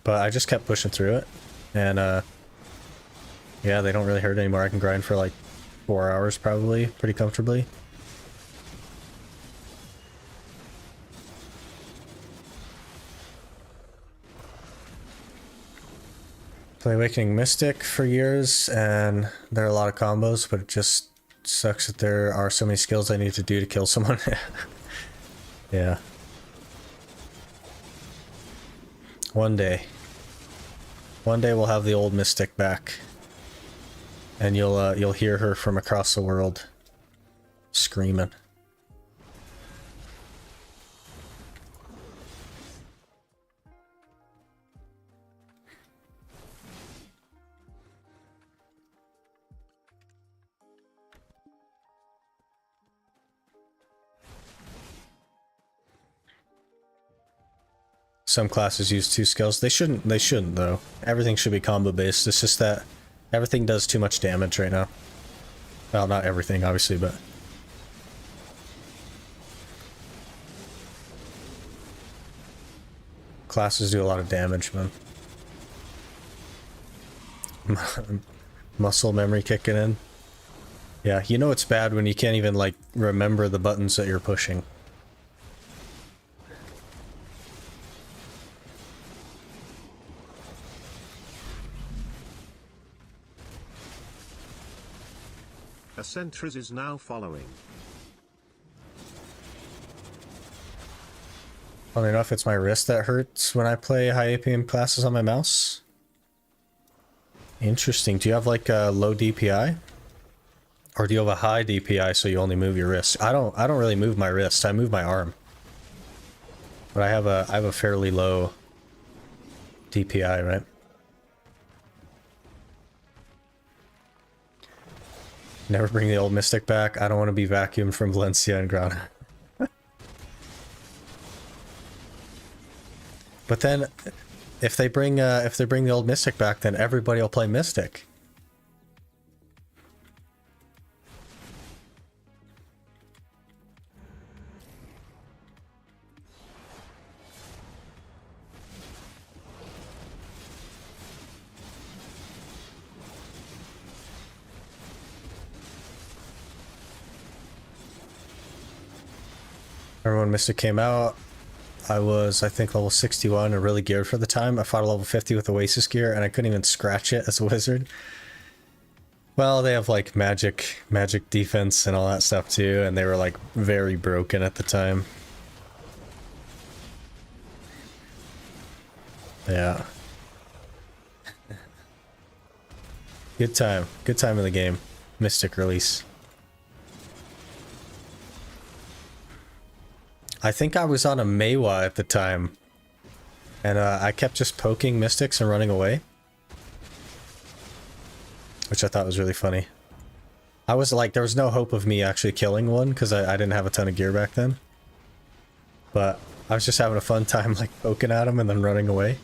But I just kept pushing through it. And yeah, they don't really hurt anymore. I can grind for like 4 hours probably, pretty comfortably. Play Awakening Mystic for years, and there are a lot of combos, but it just sucks that there are so many skills I need to do to kill someone. Yeah. One day. One day we'll have the old Mystic back. And you'll hear her from across the world screaming. Some classes use 2 skills. They shouldn't though. Everything should be combo based. It's just that everything does too much damage right now. Well, not everything, obviously, but... classes do a lot of damage, man. Muscle memory kicking in. Yeah, you know it's bad when you can't even, like, remember the buttons that you're pushing. A Sentries is now following. Funny enough, it's my wrist that hurts when I play high APM classes on my mouse. Interesting. Do you have like a low DPI? Or do you have a high DPI so you only move your wrist? I don't really move my wrist. I move my arm. But I have a fairly low DPI, right? Never bring the old Mystic back. I don't want to be vacuumed from Valencia and Grana. But then, if they bring the old Mystic back, then everybody will play Mystic. Remember when Mystic came out, I was, I think, level 61 and really geared for the time. I fought a level 50 with Oasis gear, and I couldn't even scratch it as a wizard. Well, they have, like, magic defense and all that stuff, too, and they were, like, very broken at the time. Yeah. Good time. Good time in the game. Mystic release. I think I was on a Meiwa at the time. And I kept just poking mystics and running away. Which I thought was really funny. I was like, there was no hope of me actually killing one because I didn't have a ton of gear back then. But I was just having a fun time like poking at him and then running away.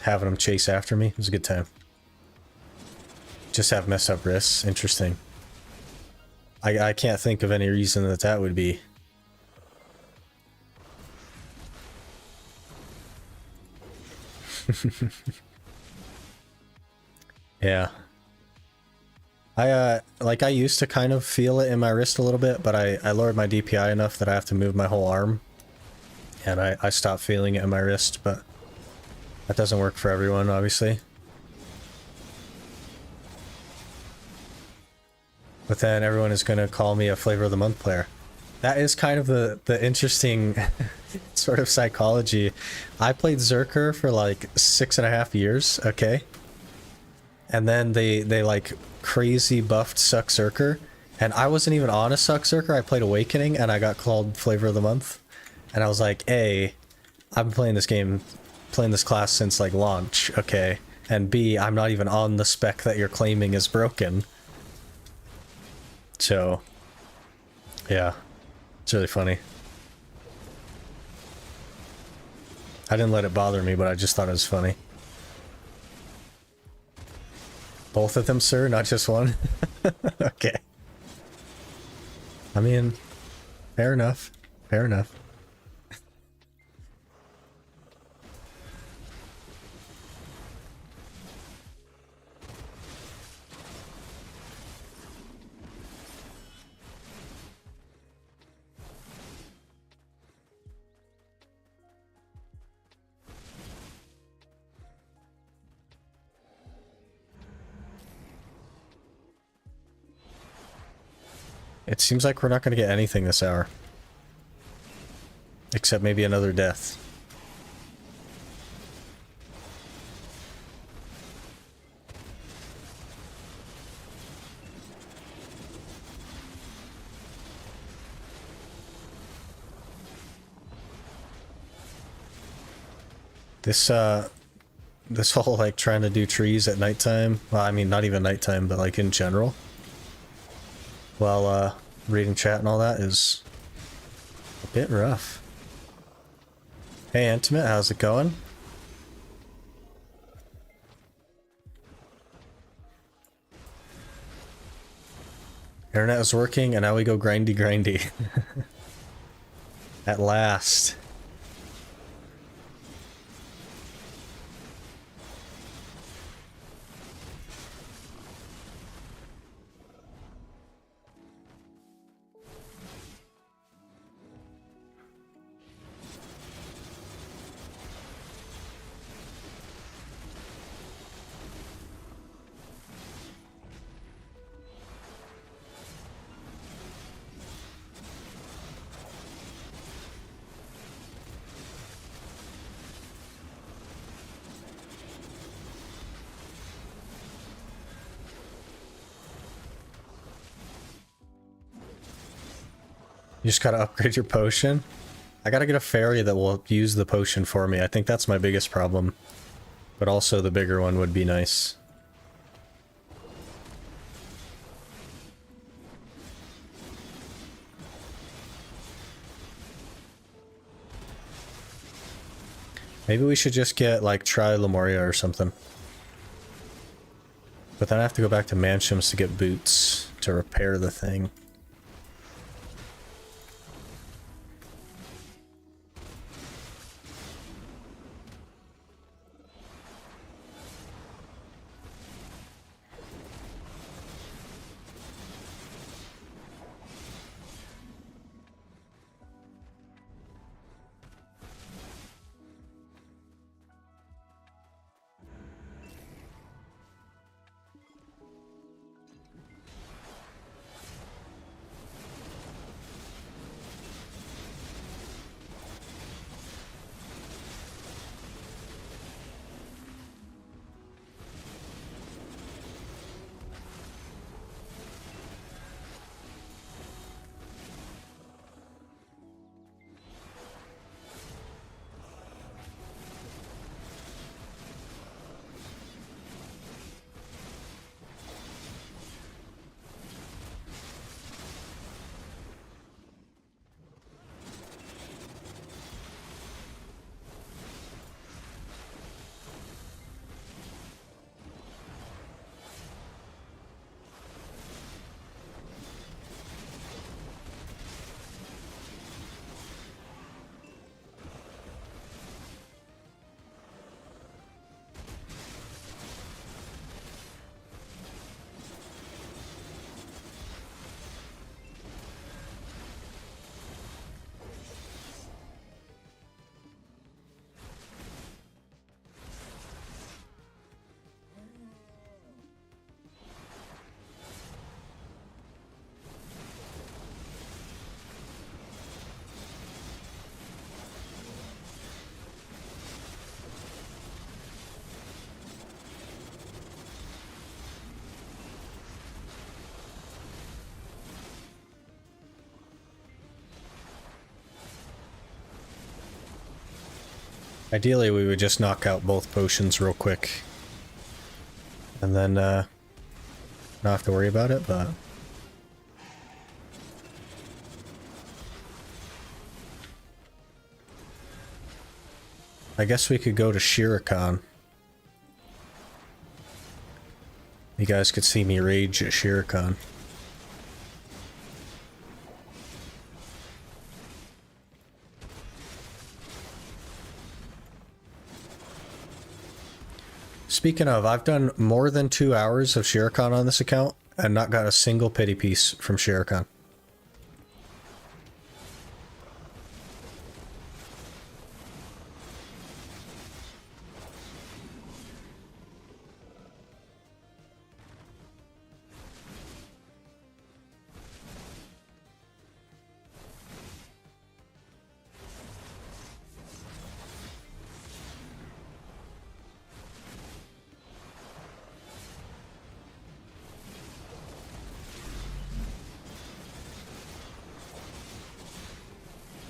Having him chase after me. It was a good time. Just have messed up wrists. Interesting. I can't think of any reason that that would be. Yeah. I used to kind of feel it in my wrist a little bit, but I lowered my DPI enough that I have to move my whole arm. And I stopped feeling it in my wrist, but that doesn't work for everyone, obviously. But then everyone is going to call me a Flavor of the Month player. That is kind of the interesting sort of psychology. I played Zerker for like 6.5 years, okay? And then they like crazy buffed Suck Zerker. And I wasn't even on a Suck Zerker. I played Awakening and I got called Flavor of the Month. And I was like, A, I've been playing this game, playing this class since like launch, okay? And B, I'm not even on the spec that you're claiming is broken. So, yeah, it's really funny. I didn't let it bother me, but I just thought it was funny. Both of them, sir, not just one? Okay. I mean, fair enough. Fair enough. It seems like we're not going to get anything this hour. Except maybe another death. This whole like trying to do trees at nighttime, well, I mean not even nighttime, but like in general, while reading chat and all that is a bit rough. Hey Intimate, how's it going? Internet is working and now we go grindy. At last. You just gotta upgrade your potion. I gotta get a fairy that will use the potion for me. I think that's my biggest problem. But also the bigger one would be nice. Maybe we should just get like Tri Lemuria or something. But then I have to go back to Manshaum's to get boots to repair the thing. Ideally, we would just knock out both potions real quick. And then, not have to worry about it, but... I guess we could go to Shiracon. You guys could see me rage at Shiracon. Speaking of, I've done more than 2 hours of Shiracon on this account and not got a single pity piece from Shiracon.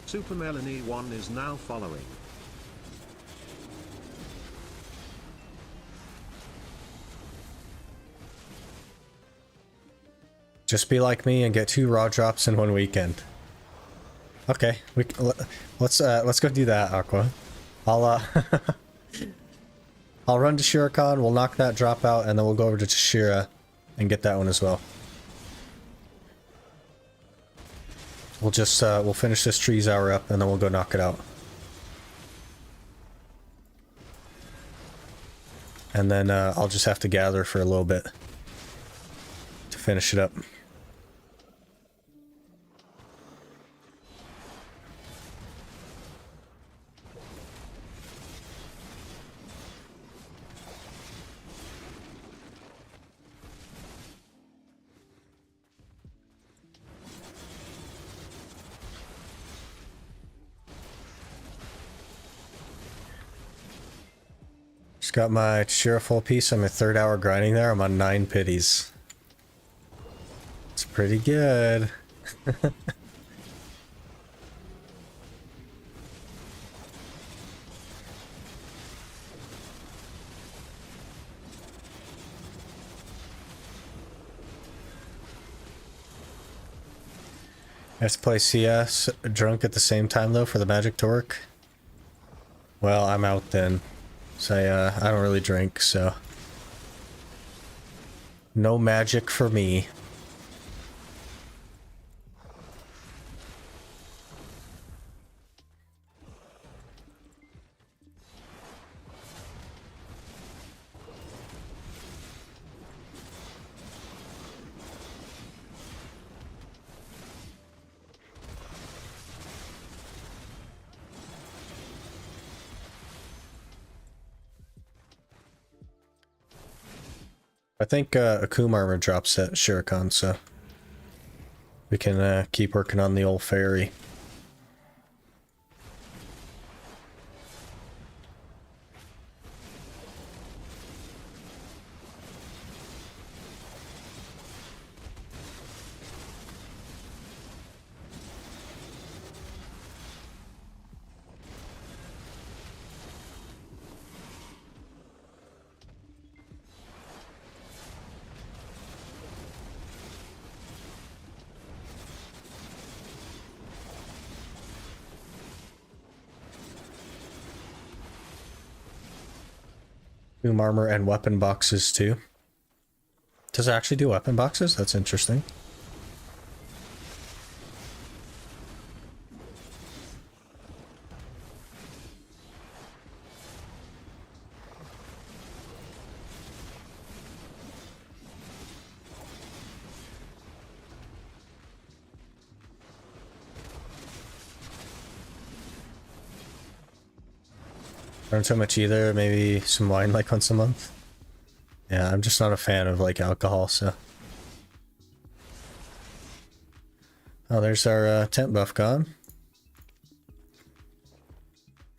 Super Melanie 1 is now following. Just be like me and get 2 raw drops in one weekend. Okay, let's go do that, Aqua. I'll I'll run to Shiracon, we'll knock that drop out, and then we'll go over to Tashira and get that one as well. We'll just we'll finish this trees hour up and then we'll go knock it out. And then I'll just have to gather for a little bit to finish it up. Just got my Tashira full piece. I'm a 3rd hour grinding there. I'm on 9 pities. It's pretty good. I have to play CS drunk at the same time though for the magic to work. Well, I'm out then. So I don't really drink, so no magic for me. I think Akum armor drops at Shiracon, so we can keep working on the old fairy. Doom armor and weapon boxes too. Does it actually do weapon boxes? That's interesting. Aren't so much either, maybe some wine like once a month. Yeah, I'm just not a fan of like alcohol, so. Oh, there's our tent buff gone.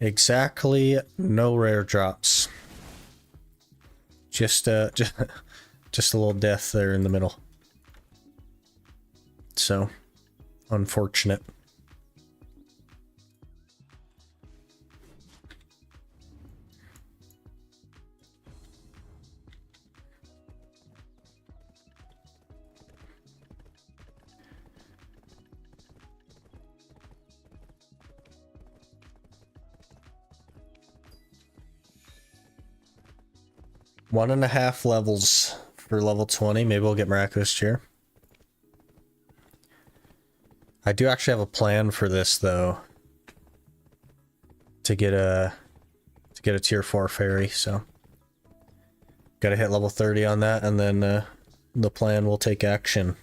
Exactly no rare drops. Just just a little death there in the middle. So, unfortunate. 1.5 levels for level 20. Maybe we'll get Miraculous Cheer. I do actually have a plan for this though. To get a tier 4 fairy, so gotta hit level 30 on that, and then the plan will take action.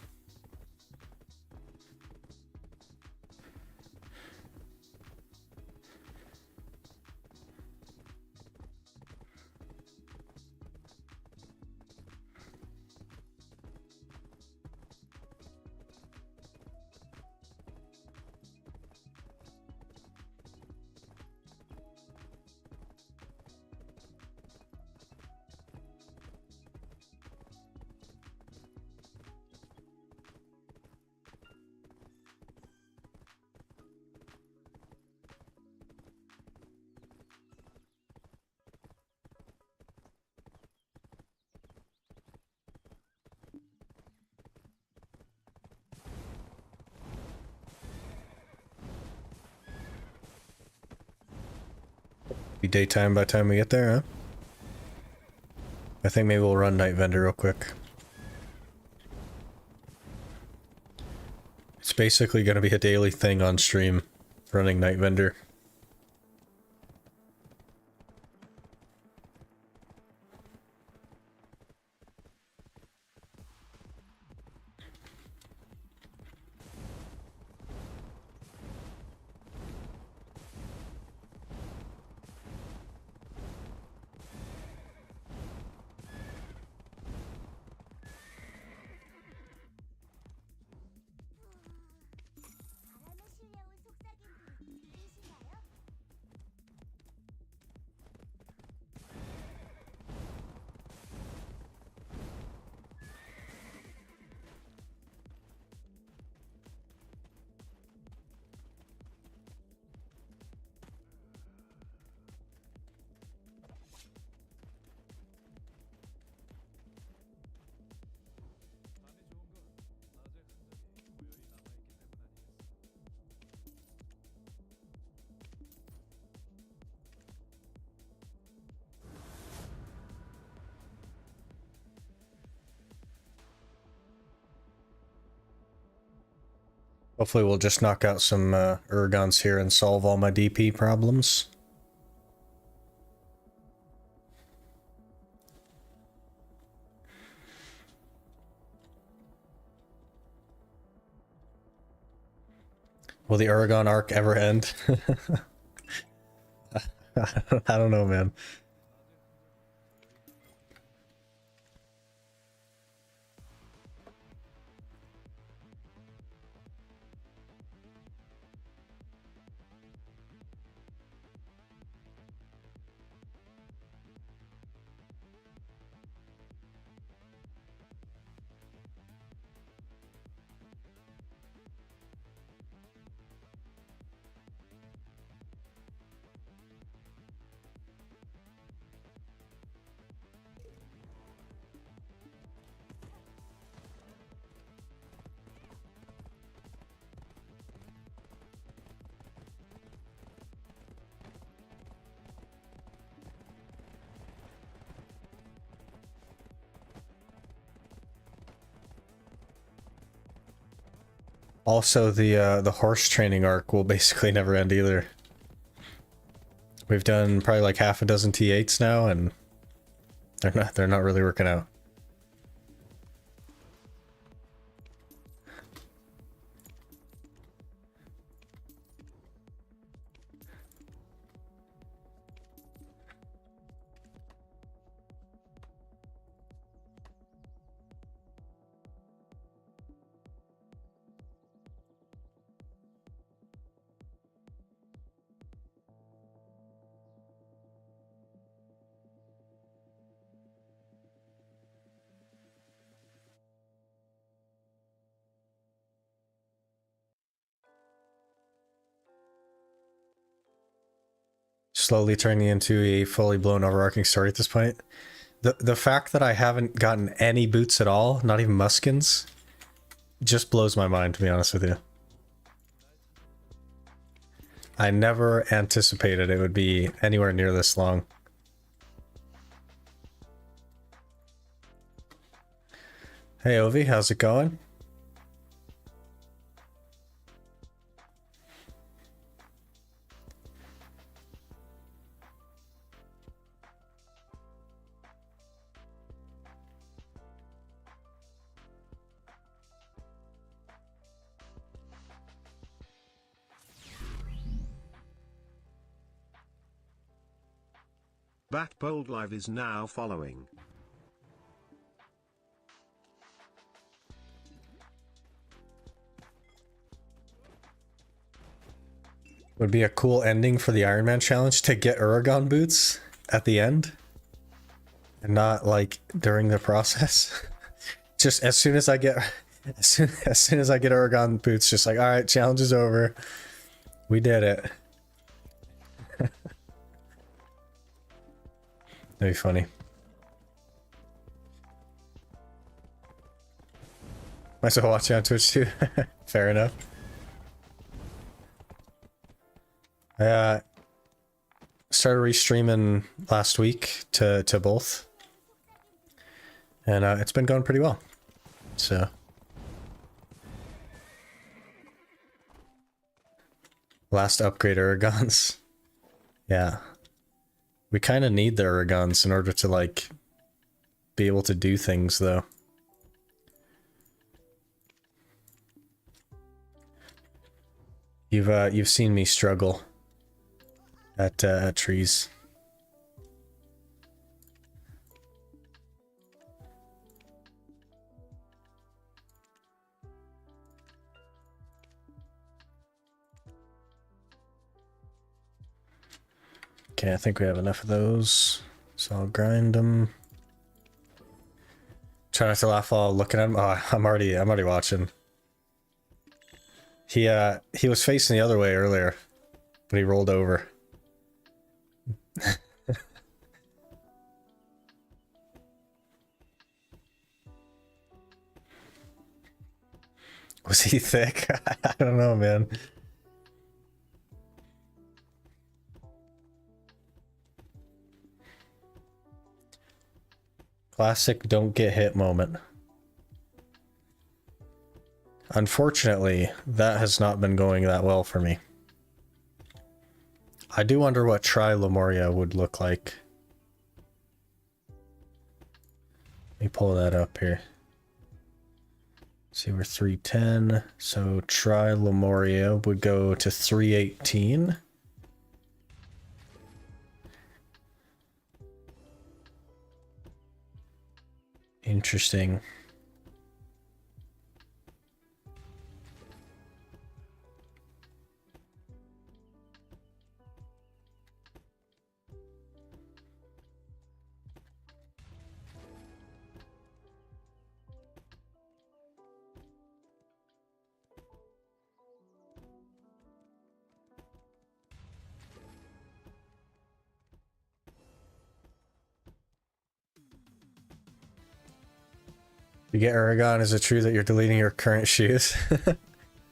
Be daytime by the time we get there, huh? I think maybe we'll run Night Vendor real quick. It's basically going to be a daily thing on stream, running Night Vendor. Hopefully we'll just knock out some Urgons here and solve all my DP problems. Will the Uragon arc ever end? I don't know, man. Also, the horse training arc will basically never end either. We've done probably like half a dozen T8s now, and they're not really working out. Slowly turning into a fully blown overarching story at this point. The fact that I haven't gotten any boots at all, not even muskins, just blows my mind, to be honest with you. I never anticipated it would be anywhere near this long. Hey Ovi, how's it going? Backbold Live is now following. Would be a cool ending for the Ironman challenge to get Uragon boots at the end. And not like during the process. Just as soon as I get as soon as I get Uragon boots, just like, alright, challenge is over. We did it. That'd be funny. Might as well watch it on Twitch too. Fair enough. I started restreaming last week to both. And it's been going pretty well. So last upgrade Uragons. Yeah. We kind of need the Uragons in order to like be able to do things though. You've seen me struggle at trees. Okay, I think we have enough of those, so I'll grind them. Try not to laugh while looking at him. Oh, I'm already watching. He was facing the other way earlier, but he rolled over. Was he thick? I don't know, man. Classic don't get hit moment. Unfortunately, that has not been going that well for me. I do wonder what Tri Lemuria would look like. Let me pull that up here. See, we're 310, so Tri Lemuria would go to 318. Interesting. You get Aragon, is it true that you're deleting your current shoes?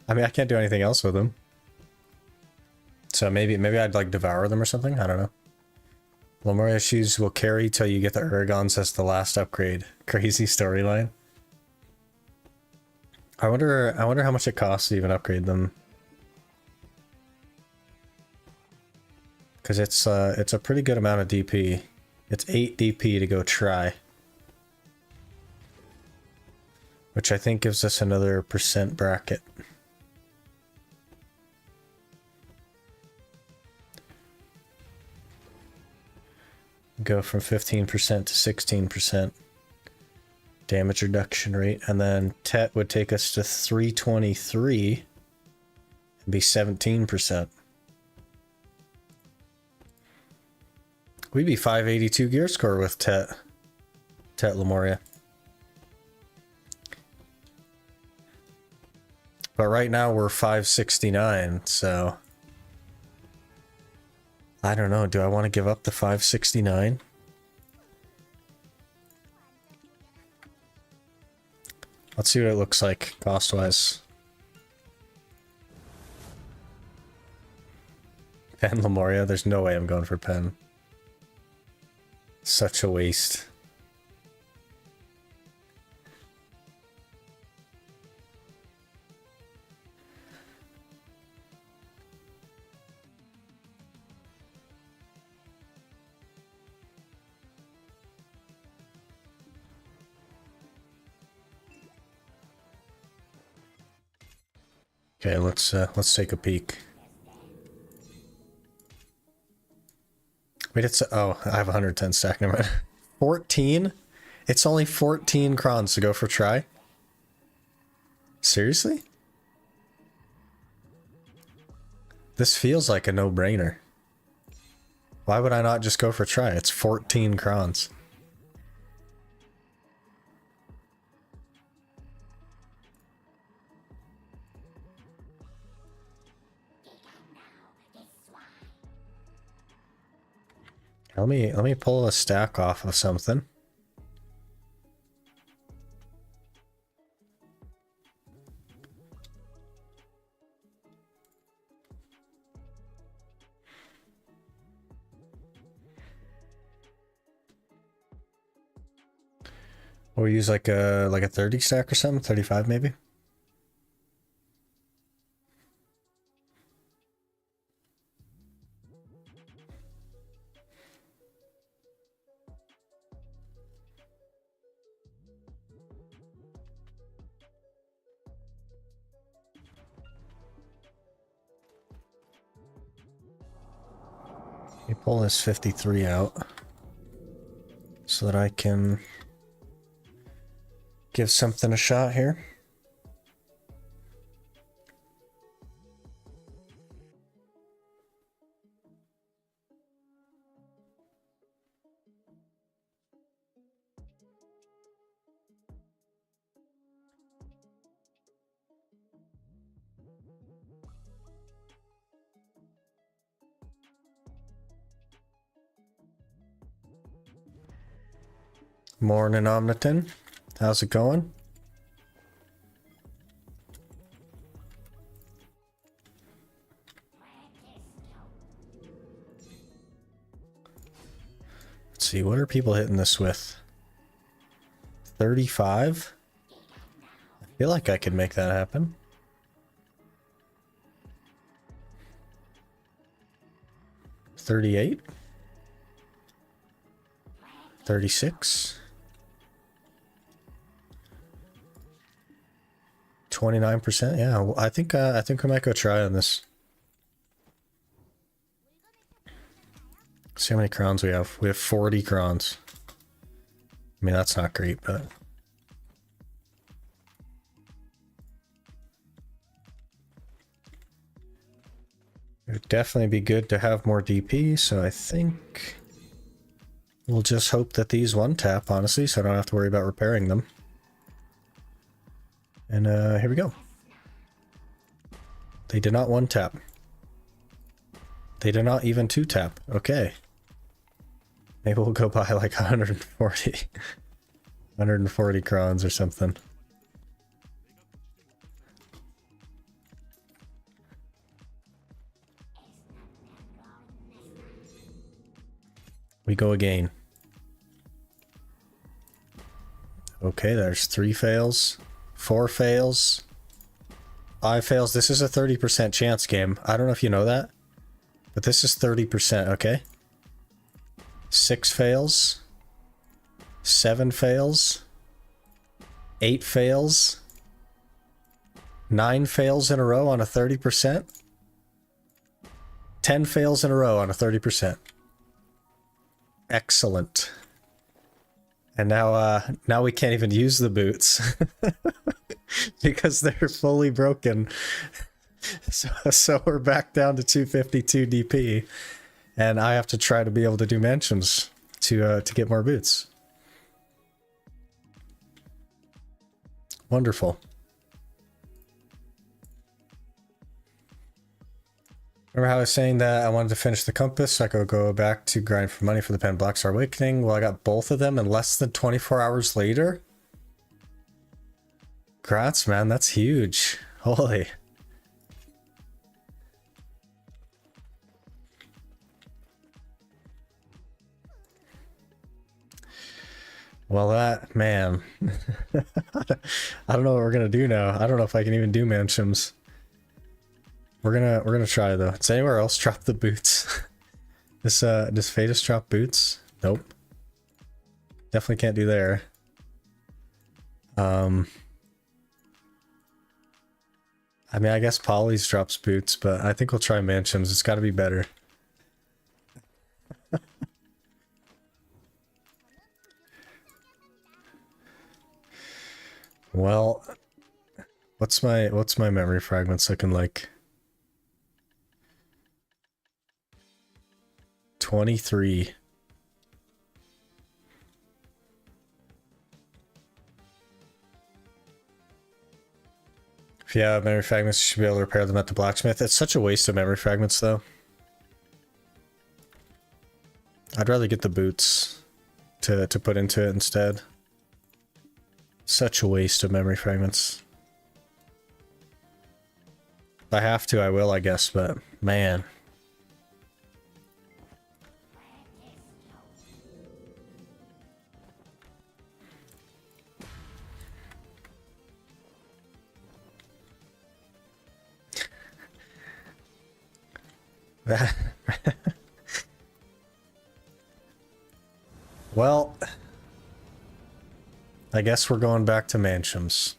I mean, I can't do anything else with them. So maybe I'd like devour them or something. I don't know. Lemuria shoes will carry till you get the Aragons as the last upgrade. Crazy storyline. I wonder how much it costs to even upgrade them. Because it's a pretty good amount of DP. It's 8 DP to go try. Which I think gives us another percent bracket. Go from 15% to 16% damage reduction rate, and then Tet would take us to 323 and be 17%. We'd be 582 gear score with Tet Lemuria. But right now we're 569, so I don't know. Do I want to give up the 569? Let's see what it looks like cost-wise. Pen Lemuria? There's no way I'm going for Pen. Such a waste. Okay, let's take a peek. Wait, it's oh, I have 110 stack. Never mind. 14? It's only 14 crons to go for try. Seriously? This feels like a no-brainer. Why would I not just go for try? It's 14 crons. Let me pull a stack off of something. Or use like a 30 stack or something, 35 maybe. Let me pull this 53 out so that I can give something a shot here. Morning, Omniton. How's it going? Let's see, what are people hitting this with? 35? I feel like I could make that happen. $38? $36? 29%? Yeah, I think we might go try on this. See how many crowns we have. We have 40 crowns. I mean, that's not great, but it would definitely be good to have more DP, so I think we'll just hope that these one tap, honestly, so I don't have to worry about repairing them. And here we go. They did not one tap. They did not even two tap. Okay. Maybe we'll go buy like 140. 140 crons or something. We go again. Okay, there's 3 fails. 4 fails. 5 fails. This is a 30% chance game. I don't know if you know that, but this is 30%, okay? 6 fails. 7 fails. 8 fails. 9 fails in a row on a 30%. 10 fails in a row on a 30%. Excellent. And now we can't even use the boots because they're fully broken. So we're back down to 252 DP, and I have to try to be able to do Manshaums to get more boots. Wonderful. Remember how I was saying that I wanted to finish the compass so I could go back to grind for money for the Pen Black Star Awakening? Well, I got both of them in less than 24 hours later. Congrats, man. That's huge. Holy. Well, that, man. I don't know what we're going to do now. I don't know if I can even do Manshaums. We're gonna try though. Does anywhere else drop the boots? Does Fadus drop boots? Nope. Definitely can't do there. I I mean, I guess Polly's drops boots, but I think we'll try Manshaum's. It's got to be better. Well, what's my memory fragments looking like? 23. If you have memory fragments, you should be able to repair them at the blacksmith. It's such a waste of memory fragments, though. I'd rather get the boots to put into it instead. Such a waste of memory fragments. If I have to, I will, I guess, but man. Well, I guess we're going back to Manshaum's.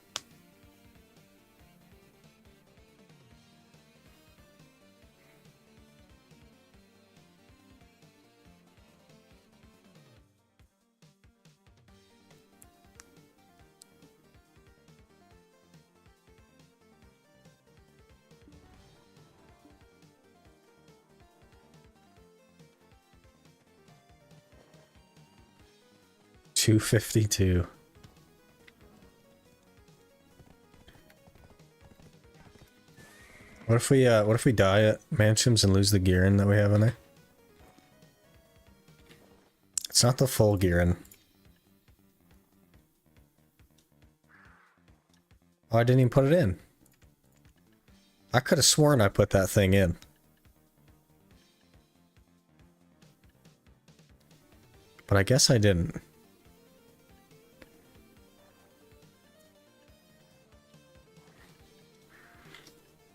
$252. What if we die at Manshaum's and lose the gearin that we have in there? It's not the full gearin. Oh, I didn't even put it in. I could have sworn I put that thing in. But I guess I didn't.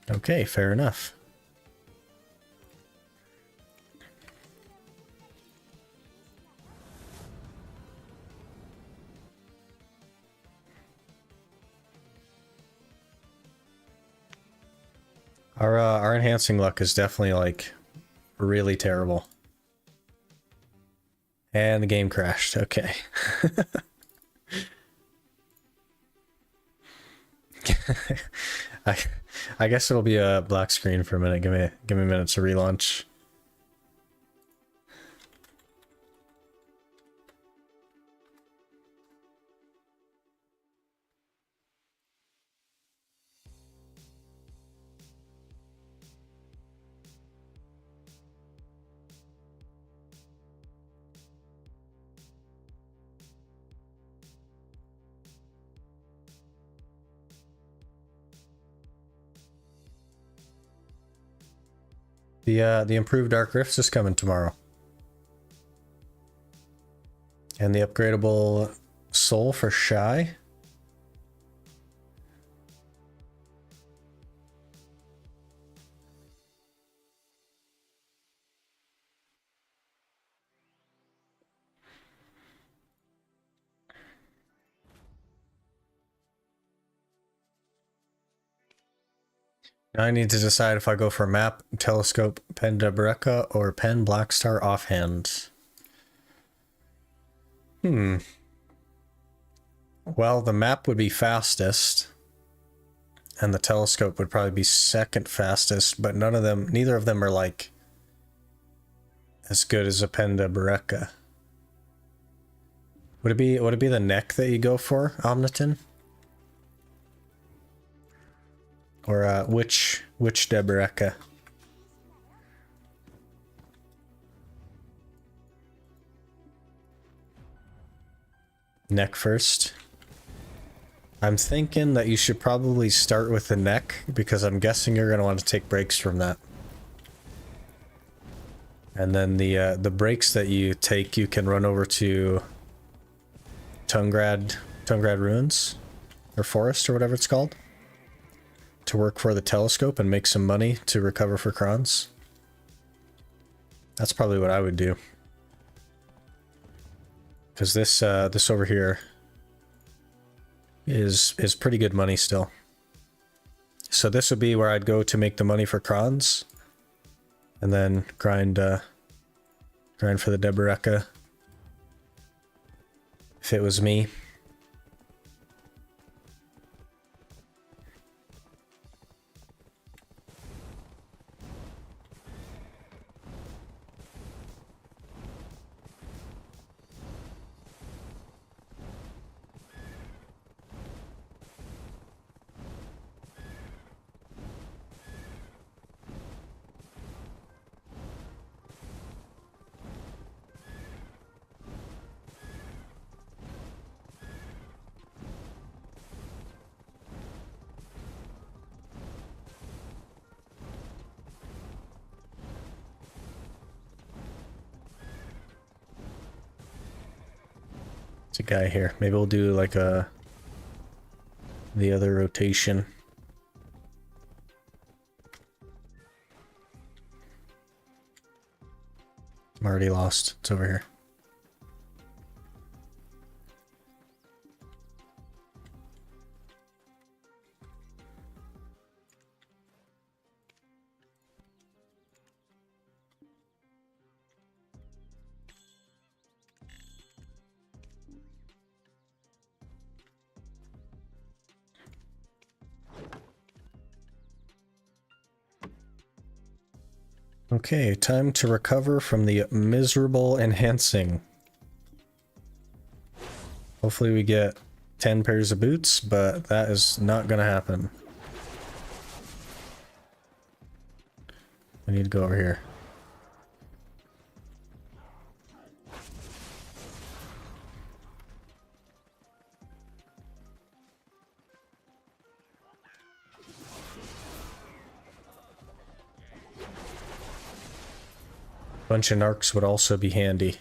Okay, fair enough. Our enhancing luck is definitely like really terrible. And the game crashed. Okay. I guess it'll be a black screen for a minute. Give me a minute to relaunch. The improved Dark Rifts is coming tomorrow. And the upgradable soul for Shy. Now I need to decide if I go for map, telescope, pen Debreka, or pen Blackstar offhand. Well, the map would be fastest, and the telescope would probably be second fastest, but neither of them are like as good as a pen Debreka. Would it be the neck that you go for, Omniton? Or which Debreka? Neck first. I'm thinking that you should probably start with the neck because I'm guessing you're going to want to take breaks from that. And then the breaks that you take, you can run over to Tungrad Ruins or Forest or whatever it's called, to work for the telescope and make some money to recover for crons. That's probably what I would do. Because this over here is pretty good money still. So this would be where I'd go to make the money for crons, and then grind for the Deboreka if it was me. A guy here. Maybe we'll do like the other rotation. I'm already lost. It's over here. Okay, time to recover from the miserable enhancing. Hopefully we get 10 pairs of boots, but that is not gonna happen. We need to go over here. Bunch of narcs would also be handy.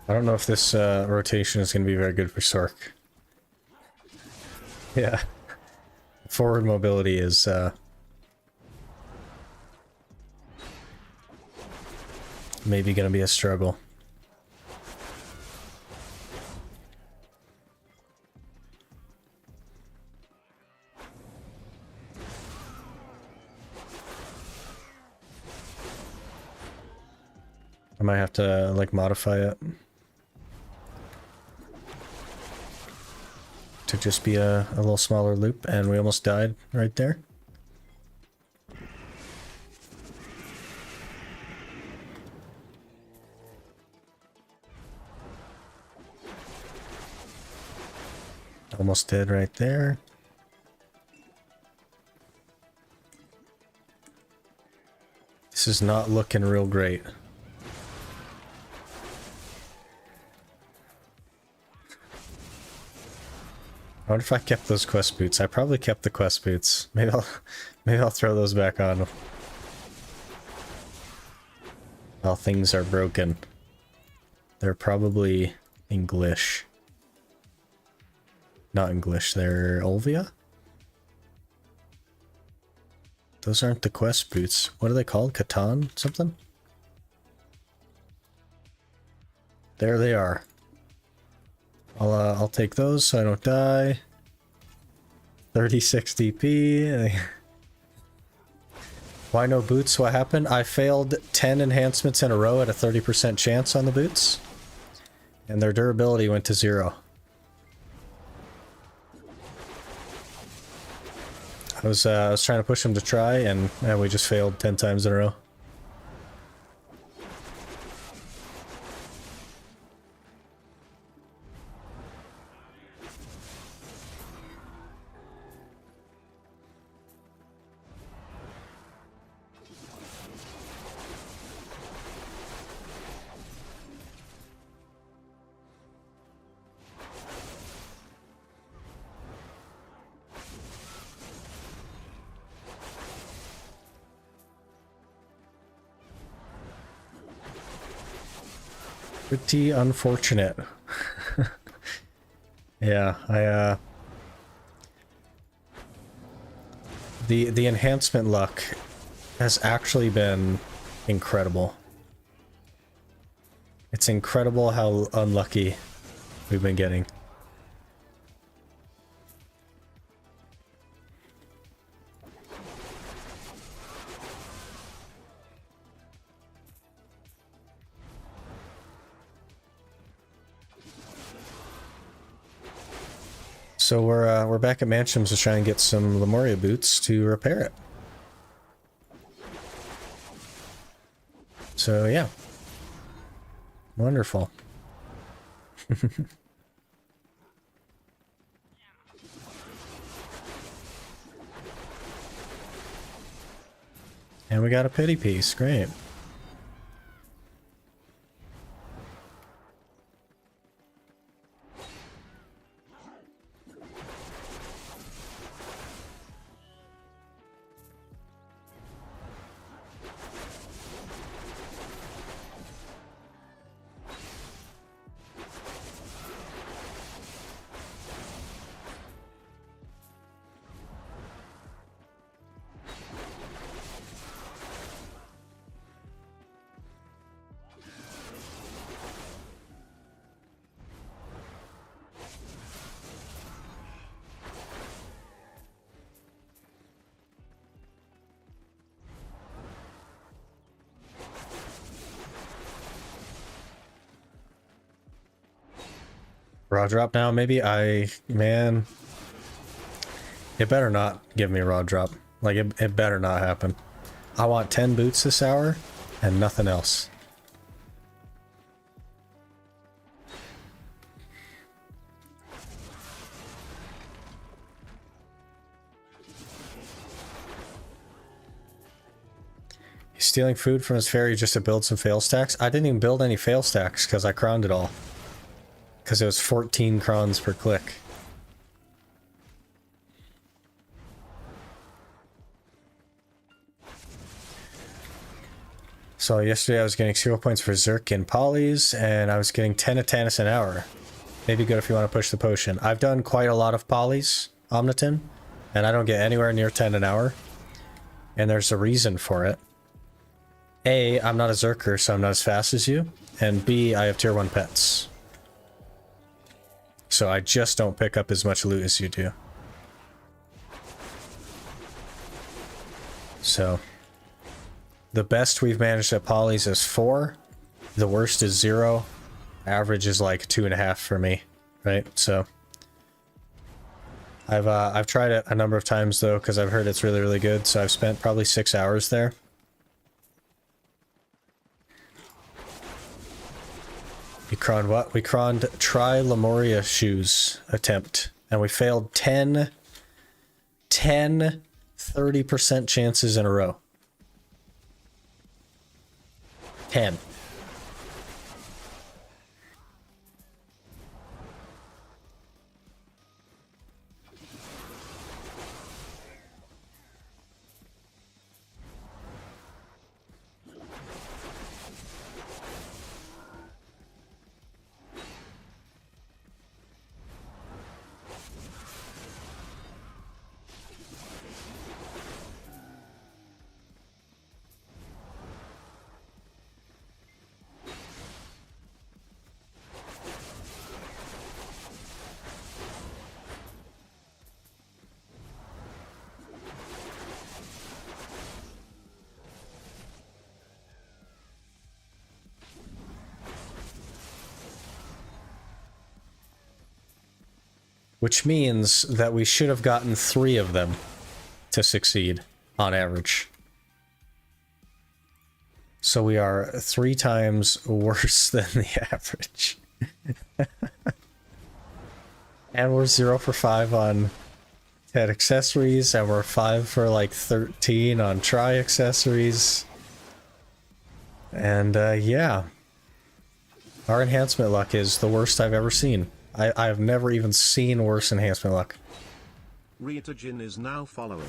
I don't know if this rotation is going to be very good for Sork. Yeah. Forward mobility is maybe going to be a struggle. I might have to like modify it to just be a little smaller loop, and we almost died right there. Almost dead right there. This is not looking real great. I wonder if I kept those quest boots. I probably kept the quest boots. Maybe I'll throw those back on. While things are broken. They're probably English. Not English, they're Olvia? Those aren't the quest boots. What are they called? Catan? Something? There they are. I'll take those so I don't die. 36 DP. Why no boots? What happened? I failed 10 enhancements in a row at a 30% chance on the boots. And their durability went to 0. I was trying to push them to try, and we just failed 10 times in a row. Pretty unfortunate. Yeah, the enhancement luck has actually been incredible. It's incredible how unlucky we've been getting. So we're back at Manshaum's to try and get some Lemuria boots to repair it. So yeah. Wonderful. And we got a pity piece, great. Raw drop now, maybe? Man, it better not give me a raw drop. Like, it better not happen. I want 10 boots this hour and nothing else. He's stealing food from his fairy just to build some fail stacks. I didn't even build any fail stacks because I crowned it all. Because it was 14 crowns per click. So yesterday I was getting 0 points for Zerk and Polys, and I was getting 10 Atanus an hour. Maybe good if you want to push the potion. I've done quite a lot of Polys, Omnitin, and I don't get anywhere near 10 an hour. And there's a reason for it. A, I'm not a Zerker, so I'm not as fast as you. And B, I have tier 1 pets. So I just don't pick up as much loot as you do. So the best we've managed at Polys is 4. The worst is 0. Average is like 2.5 for me, right? So I've tried it a number of times though, because I've heard it's really, really good. So I've spent probably 6 hours there. We croned what? We croned try Lemuria shoes attempt. And we failed 10 30% chances in a row. 10. Which means that we should have gotten 3 of them to succeed on average. So we are 3 times worse than the average. And we're 0 for 5 on 10 accessories, and we're 5 for like 13 on try accessories. And yeah. Our enhancement luck is the worst I've ever seen. I have never even seen worse enhancement luck. Retajin is now following.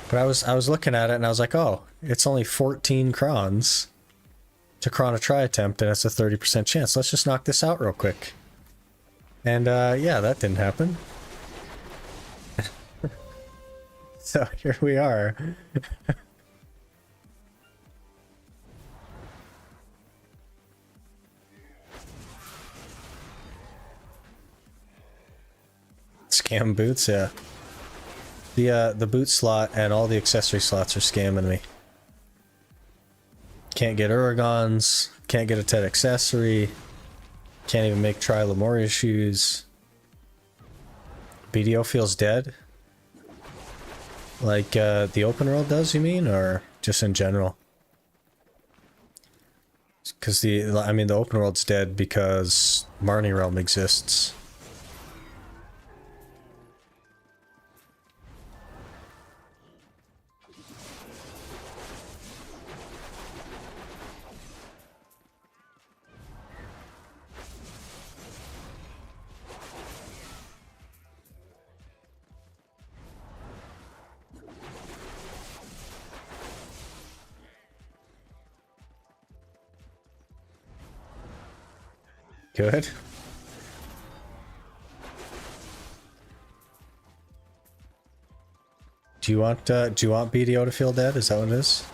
But I was looking at it and I was like, oh, it's only 14 crons to cron a try attempt, and it's a 30% chance. Let's just knock this out real quick. And yeah, that didn't happen. So here we are. Scam boots, yeah. The boot slot and all the accessory slots are scamming me. Can't get Uragons, can't get a Ted accessory, can't even make Tri Lemuria shoes. BDO feels dead? Like the open world does, you mean? Or just in general? Because I mean, the open world's dead because Marnie Realm exists. Good. Do you want BDO to feel dead? Is that what it is?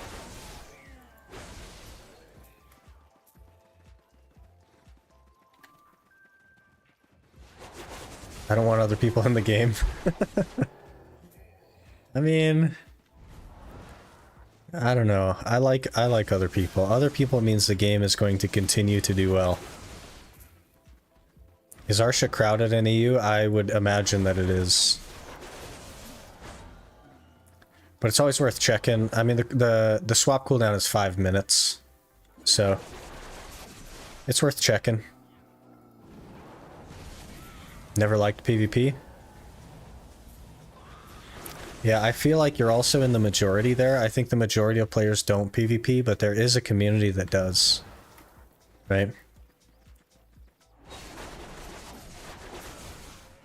I don't want other people in the game. I mean, I don't know. I like other people. Other people means the game is going to continue to do well. Is Arsha crowded in EU? I would imagine that it is. But it's always worth checking. I mean, the swap cooldown is 5 minutes. So it's worth checking. Never liked PvP? Yeah, I feel like you're also in the majority there. I think the majority of players don't PvP, but there is a community that does. Right?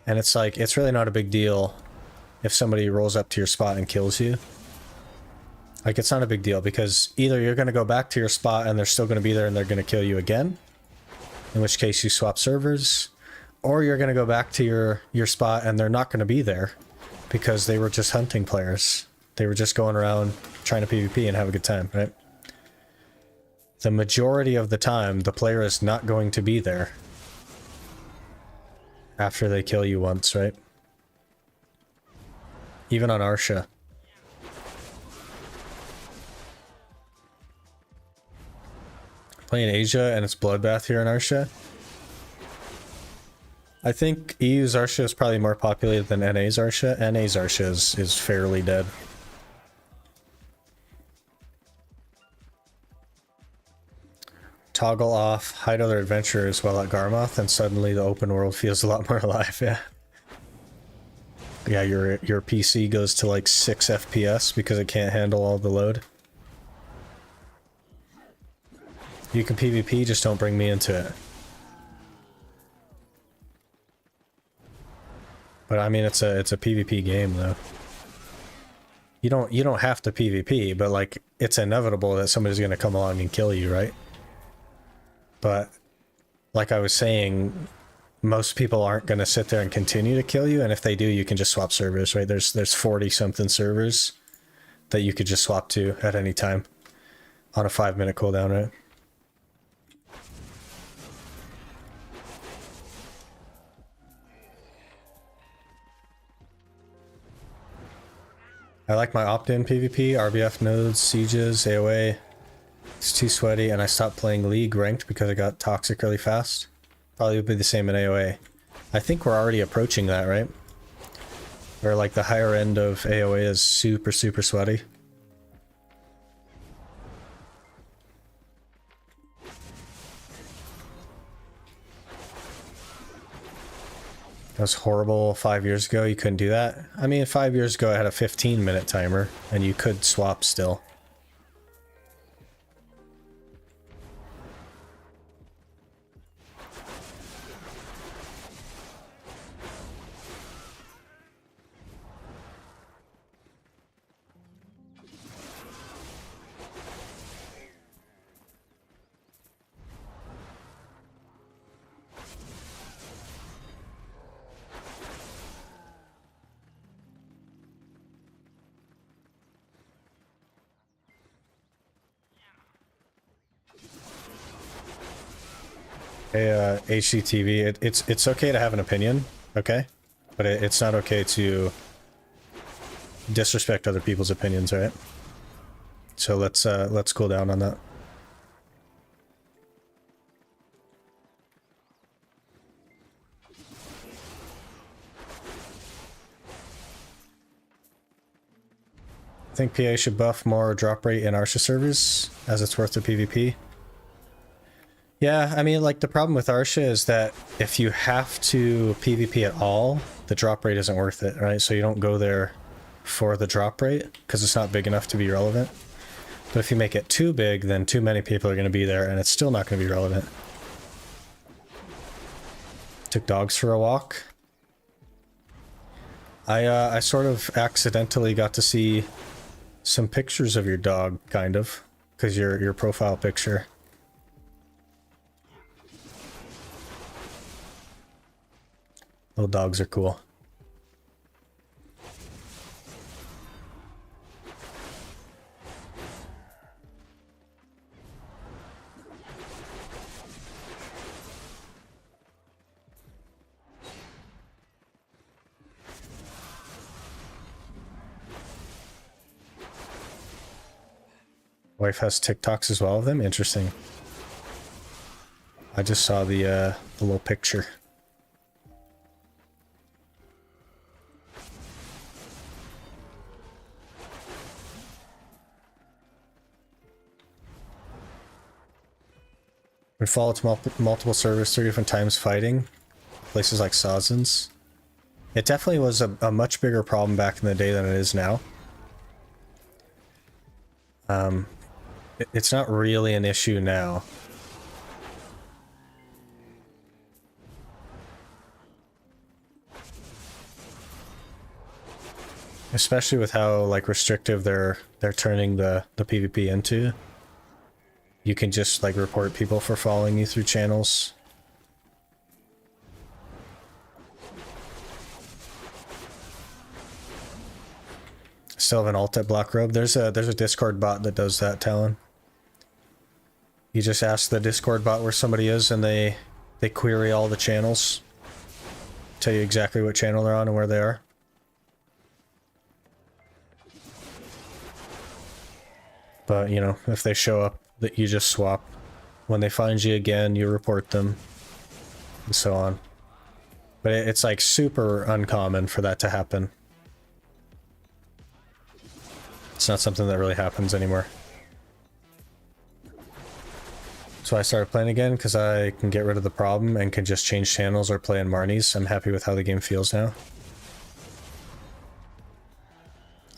And it's like, it's really not a big deal if somebody rolls up to your spot and kills you. Like, it's not a big deal because either you're going to go back to your spot and they're still going to be there and they're going to kill you again, in which case you swap servers, or you're going to go back to your spot and they're not going to be there because they were just hunting players. They were just going around trying to PvP and have a good time, right? The majority of the time, the player is not going to be there after they kill you once, right? Even on Arsha. Playing Asia and it's Bloodbath here in Arsha. I think EU's Arsha is probably more populated than NA's Arsha. NA's Arsha is fairly dead. Toggle off, hide other adventurers while at Garmoth, and suddenly the open world feels a lot more alive, yeah. Yeah, your PC goes to like 6 FPS because it can't handle all the load. You can PvP, just don't bring me into it. But I mean, it's a PvP game though. You don't have to PvP, but like it's inevitable that somebody's gonna come along and kill you, right? But like I was saying, most people aren't gonna sit there and continue to kill you, and if they do, you can just swap servers, right? There's 40 something servers that you could just swap to at any time on a 5-minute cooldown, right? I like my opt-in PvP, RBF nodes, sieges, AoA. It's too sweaty, and I stopped playing League ranked because it got toxic really fast. Probably would be the same in AoA. I think we're already approaching that, right? Where like the higher end of AoA is super, super sweaty. That was horrible 5 years ago. You couldn't do that. I mean, 5 years ago I had a 15-minute timer, and you could swap still. Hey, HCTV, it's okay to have an opinion, okay? But it's not okay to disrespect other people's opinions, right? So let's cool down on that. I think PA should buff more drop rate in Arsha servers, as it's worth the PvP. Yeah, I mean, like, the problem with Arsha is that if you have to PvP at all, the drop rate isn't worth it, right? So you don't go there for the drop rate, because it's not big enough to be relevant. But if you make it too big, then too many people are going to be there, and it's still not going to be relevant. Took dogs for a walk. I sort of accidentally got to see some pictures of your dog, kind of, because your profile picture. Little dogs are cool. Wife has TikToks as well of them? Interesting. I just saw the little picture. We fall to multiple servers 3 different times fighting. Places like Sazens. It definitely was a much bigger problem back in the day than it is now. It's not really an issue now. Especially with how like restrictive they're turning the PvP into. You can just like report people for following you through channels. Still have an alt at Black Robe. There's a Discord bot that does that, Talon. You just ask the Discord bot where somebody is and they query all the channels. Tell you exactly what channel they're on and where they are. But, you know, if they show up, that you just swap. When they find you again, you report them. And so on. But it's like super uncommon for that to happen. It's not something that really happens anymore. So I started playing again because I can get rid of the problem and can just change channels or play in Marnie's. I'm happy with how the game feels now.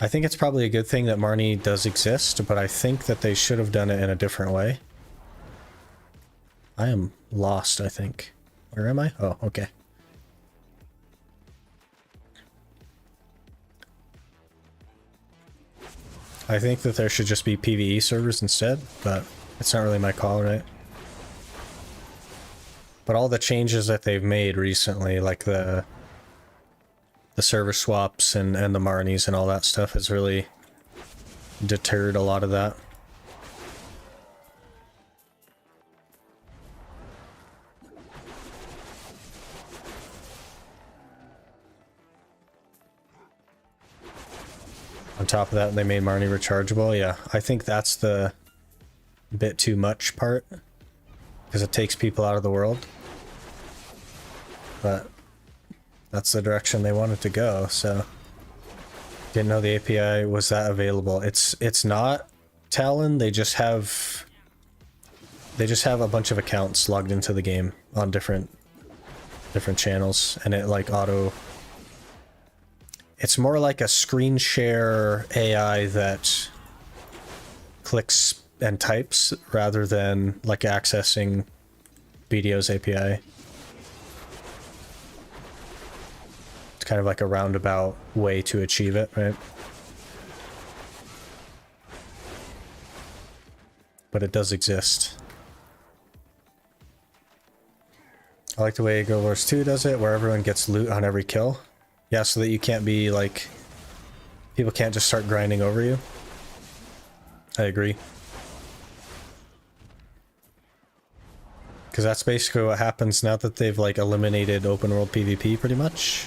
I think it's probably a good thing that Marnie does exist, but I think that they should have done it in a different way. I am lost, I think. Where am I? Oh, okay. I think that there should just be PvE servers instead, but it's not really my call, right? But all the changes that they've made recently, like the server swaps and the Marnies and all that stuff, has really deterred a lot of that. On top of that, they made Marnie rechargeable. Yeah, I think that's the bit too much part, because it takes people out of the world. But that's the direction they wanted to go, so didn't know the API was that available. It's not Talon, they just have a bunch of accounts logged into the game on different channels, and it like auto. It's more like a screen share AI that clicks and types rather than like accessing BDO's API. It's kind of like a roundabout way to achieve it, right? But it does exist. I like the way Guild Wars 2 does it, where everyone gets loot on every kill. Yeah, so that you can't be like... people can't just start grinding over you. I agree. Because that's basically what happens now that they've like eliminated open world PvP pretty much.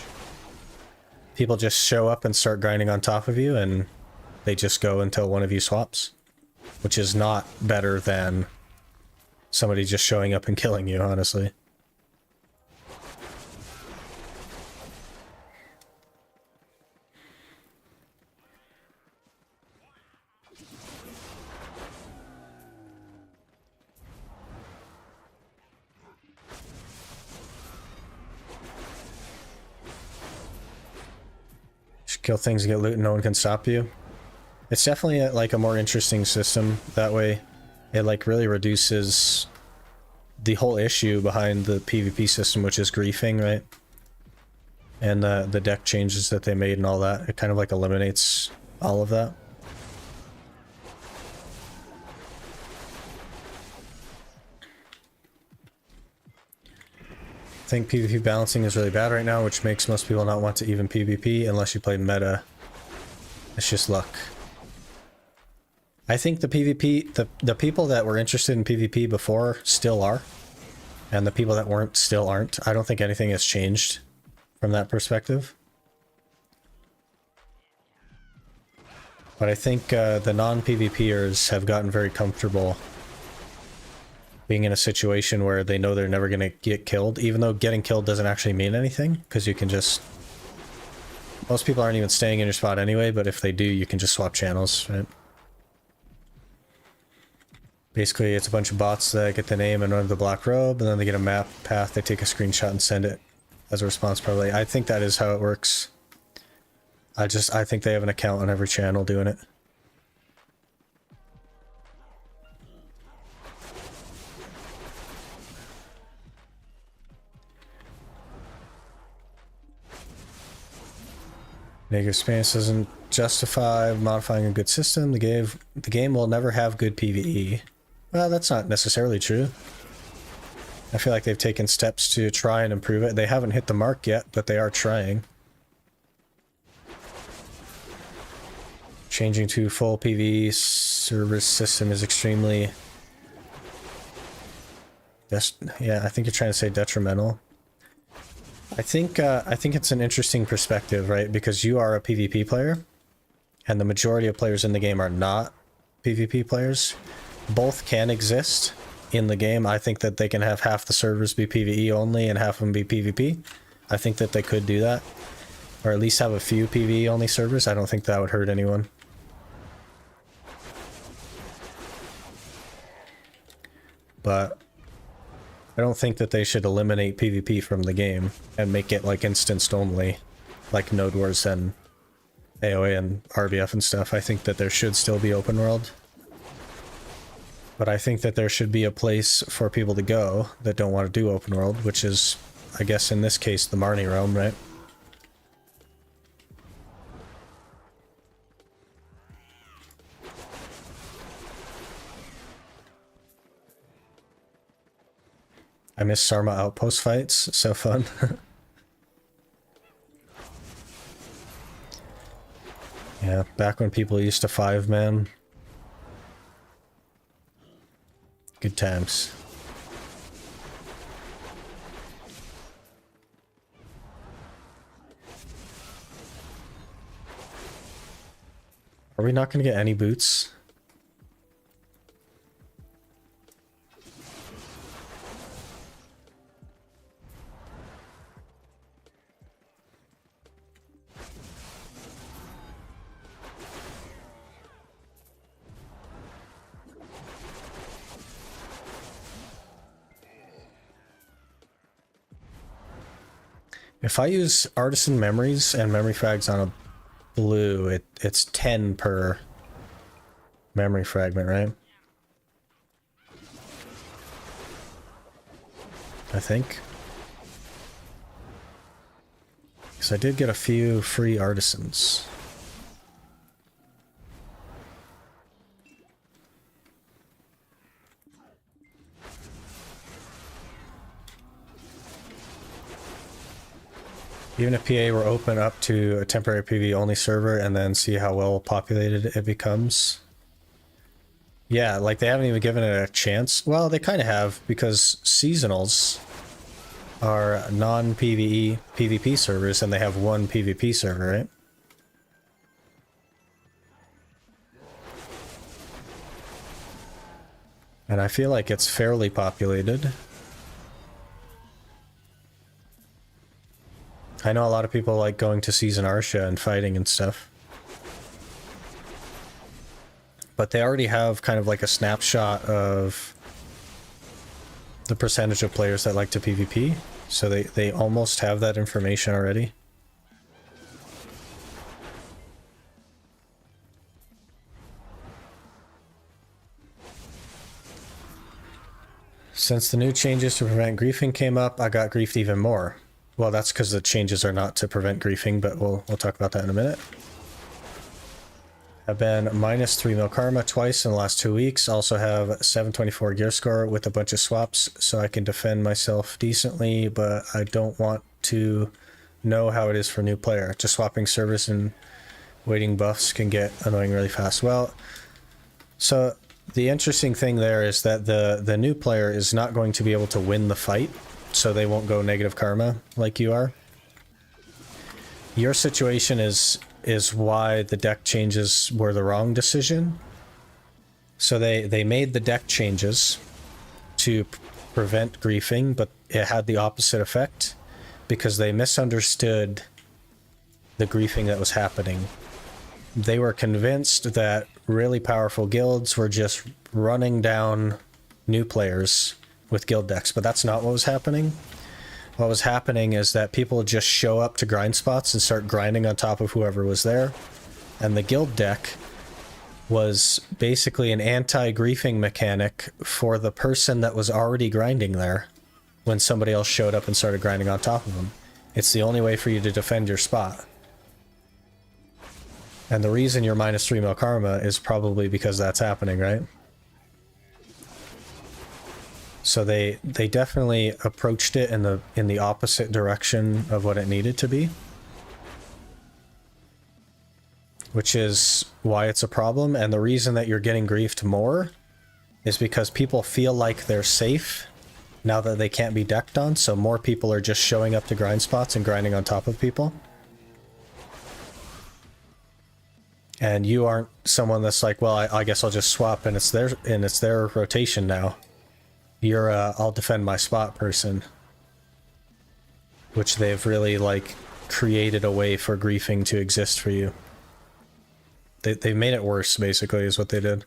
People just show up and start grinding on top of you, and they just go until one of you swaps. Which is not better than somebody just showing up and killing you, honestly. Kill things, get loot, and no one can stop you. It's definitely like a more interesting system that way. It like really reduces the whole issue behind the PvP system, which is griefing, right? And the deck changes that they made and all that. It kind of like eliminates all of that. I think PvP balancing is really bad right now, which makes most people not want to even PvP unless you play meta. It's just luck. I think the PvP, the people that were interested in PvP before still are, and the people that weren't still aren't. I don't think anything has changed from that perspective. But I think the non-PvPers have gotten very comfortable being in a situation where they know they're never going to get killed, even though getting killed doesn't actually mean anything, because you can just... Most people aren't even staying in your spot anyway, but if they do, you can just swap channels, right? Basically, it's a bunch of bots that get the name and run the black robe, and then they get a map path, they take a screenshot and send it as a response probably. I think that is how it works. I think they have an account on every channel doing it. Negative experience doesn't justify modifying a good system. The game will never have good PvE. Well, that's not necessarily true. I feel like they've taken steps to try and improve it. They haven't hit the mark yet, but they are trying. Changing to full PvE service system is extremely... Yeah, I think you're trying to say detrimental. I think it's an interesting perspective, right? Because you are a PvP player, and the majority of players in the game are not PvP players. Both can exist in the game. I think that they can have half the servers be PvE only and half of them be PvP. I think that they could do that. Or at least have a few PvE only servers. I don't think that would hurt anyone. But I don't think that they should eliminate PvP from the game and make it like instanced only, like Node Wars and AoE and RBF and stuff. I think that there should still be open world. But I think that there should be a place for people to go that don't want to do open world, which is, I guess in this case, the Marnie realm, right? I miss Sarma outpost fights. So fun. Yeah, back when people used to 5-man. Good times. Are we not going to get any boots? If I use artisan memories and memory frags on a blue, it's 10 per memory fragment, right? I think. Because I did get a few free artisans. Even if PA were open up to a temporary PvE only server and then see how well populated it becomes. Yeah, like they haven't even given it a chance. Well, they kind of have, because seasonals are non-PvE PvP servers, and they have one PvP server, right? And I feel like it's fairly populated. I know a lot of people like going to Season Arsha and fighting and stuff. But they already have kind of like a snapshot of the percentage of players that like to PvP. So they almost have that information already. Since the new changes to prevent griefing came up, I got griefed even more. Well, that's because the changes are not to prevent griefing, but we'll talk about that in a minute. I've been minus 3 mil karma twice in the last 2 weeks. Also have 724 gear score with a bunch of swaps, so I can defend myself decently, but I don't want to know how it is for a new player. Just swapping servers and waiting buffs can get annoying really fast. Well, so the interesting thing there is that the new player is not going to be able to win the fight, so they won't go negative karma like you are. Your situation is why the deck changes were the wrong decision. So they made the deck changes to prevent griefing, but it had the opposite effect because they misunderstood the griefing that was happening. They were convinced that really powerful guilds were just running down new players with guild decks, but that's not what was happening. What was happening is that people would just show up to grind spots and start grinding on top of whoever was there. And the guild deck was basically an anti-griefing mechanic for the person that was already grinding there when somebody else showed up and started grinding on top of them. It's the only way for you to defend your spot. And the reason you're minus 3 mil karma is probably because that's happening, right? So they definitely approached it in the opposite direction of what it needed to be, which is why it's a problem. And the reason that you're getting griefed more is because people feel like they're safe now that they can't be decked on. So more people are just showing up to grind spots and grinding on top of people. And you aren't someone that's like, well, I guess I'll just swap and it's their rotation now. You're I'll defend my spot person, which they've really like created a way for griefing to exist for you. They made it worse, basically, is what they did.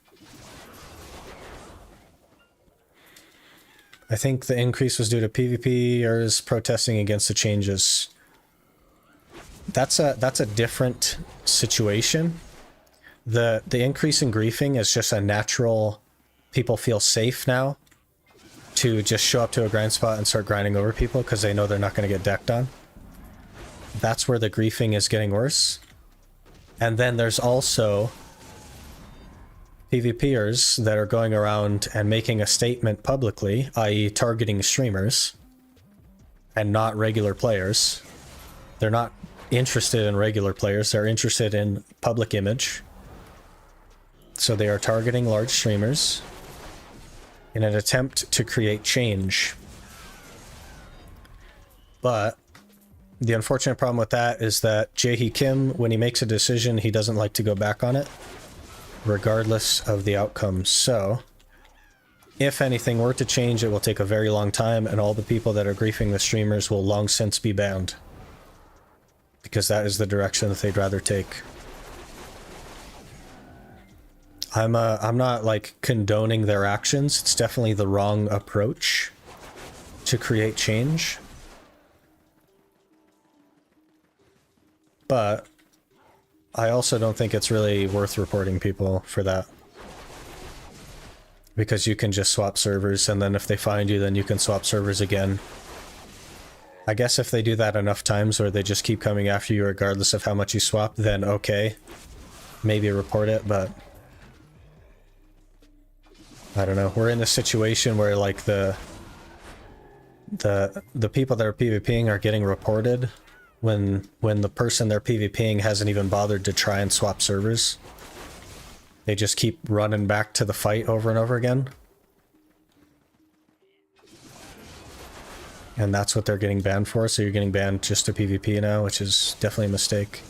I think the increase was due to PvPers protesting against the changes. That's a different situation. The increase in griefing is just a natural, people feel safe now to just show up to a grind spot and start grinding over people because they know they're not going to get decked on. That's where the griefing is getting worse. And then there's also PvPers that are going around and making a statement publicly, i.e. targeting streamers and not regular players. They're not interested in regular players, they're interested in public image. So they are targeting large streamers in an attempt to create change. But the unfortunate problem with that is that Jae-hee Kim, when he makes a decision, he doesn't like to go back on it, regardless of the outcome. So, if anything were to change, it will take a very long time, and all the people that are griefing the streamers will long since be banned. Because that is the direction that they'd rather take. I'm not like condoning their actions. It's definitely the wrong approach to create change. But I also don't think it's really worth reporting people for that. Because you can just swap servers, and then if they find you, then you can swap servers again. I guess if they do that enough times where they just keep coming after you regardless of how much you swap, then okay. Maybe report it, but I don't know. We're in this situation where like the people that are PvPing are getting reported when the person they're PvPing hasn't even bothered to try and swap servers. They just keep running back to the fight over and over again. And that's what they're getting banned for, so you're getting banned just to PvP now, which is definitely a mistake.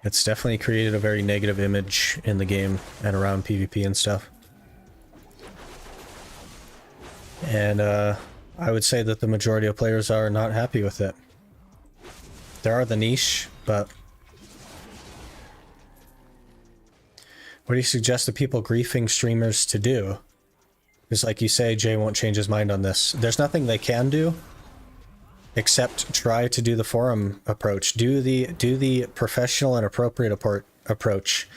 It's definitely created a very negative image in the game and around PvP and stuff. And I would say that the majority of players are not happy with it. There are the niche, but what do you suggest the people griefing streamers to do? Because like you say, Jay won't change his mind on this. There's nothing they can do except try to do the forum approach. Do the professional and appropriate approach.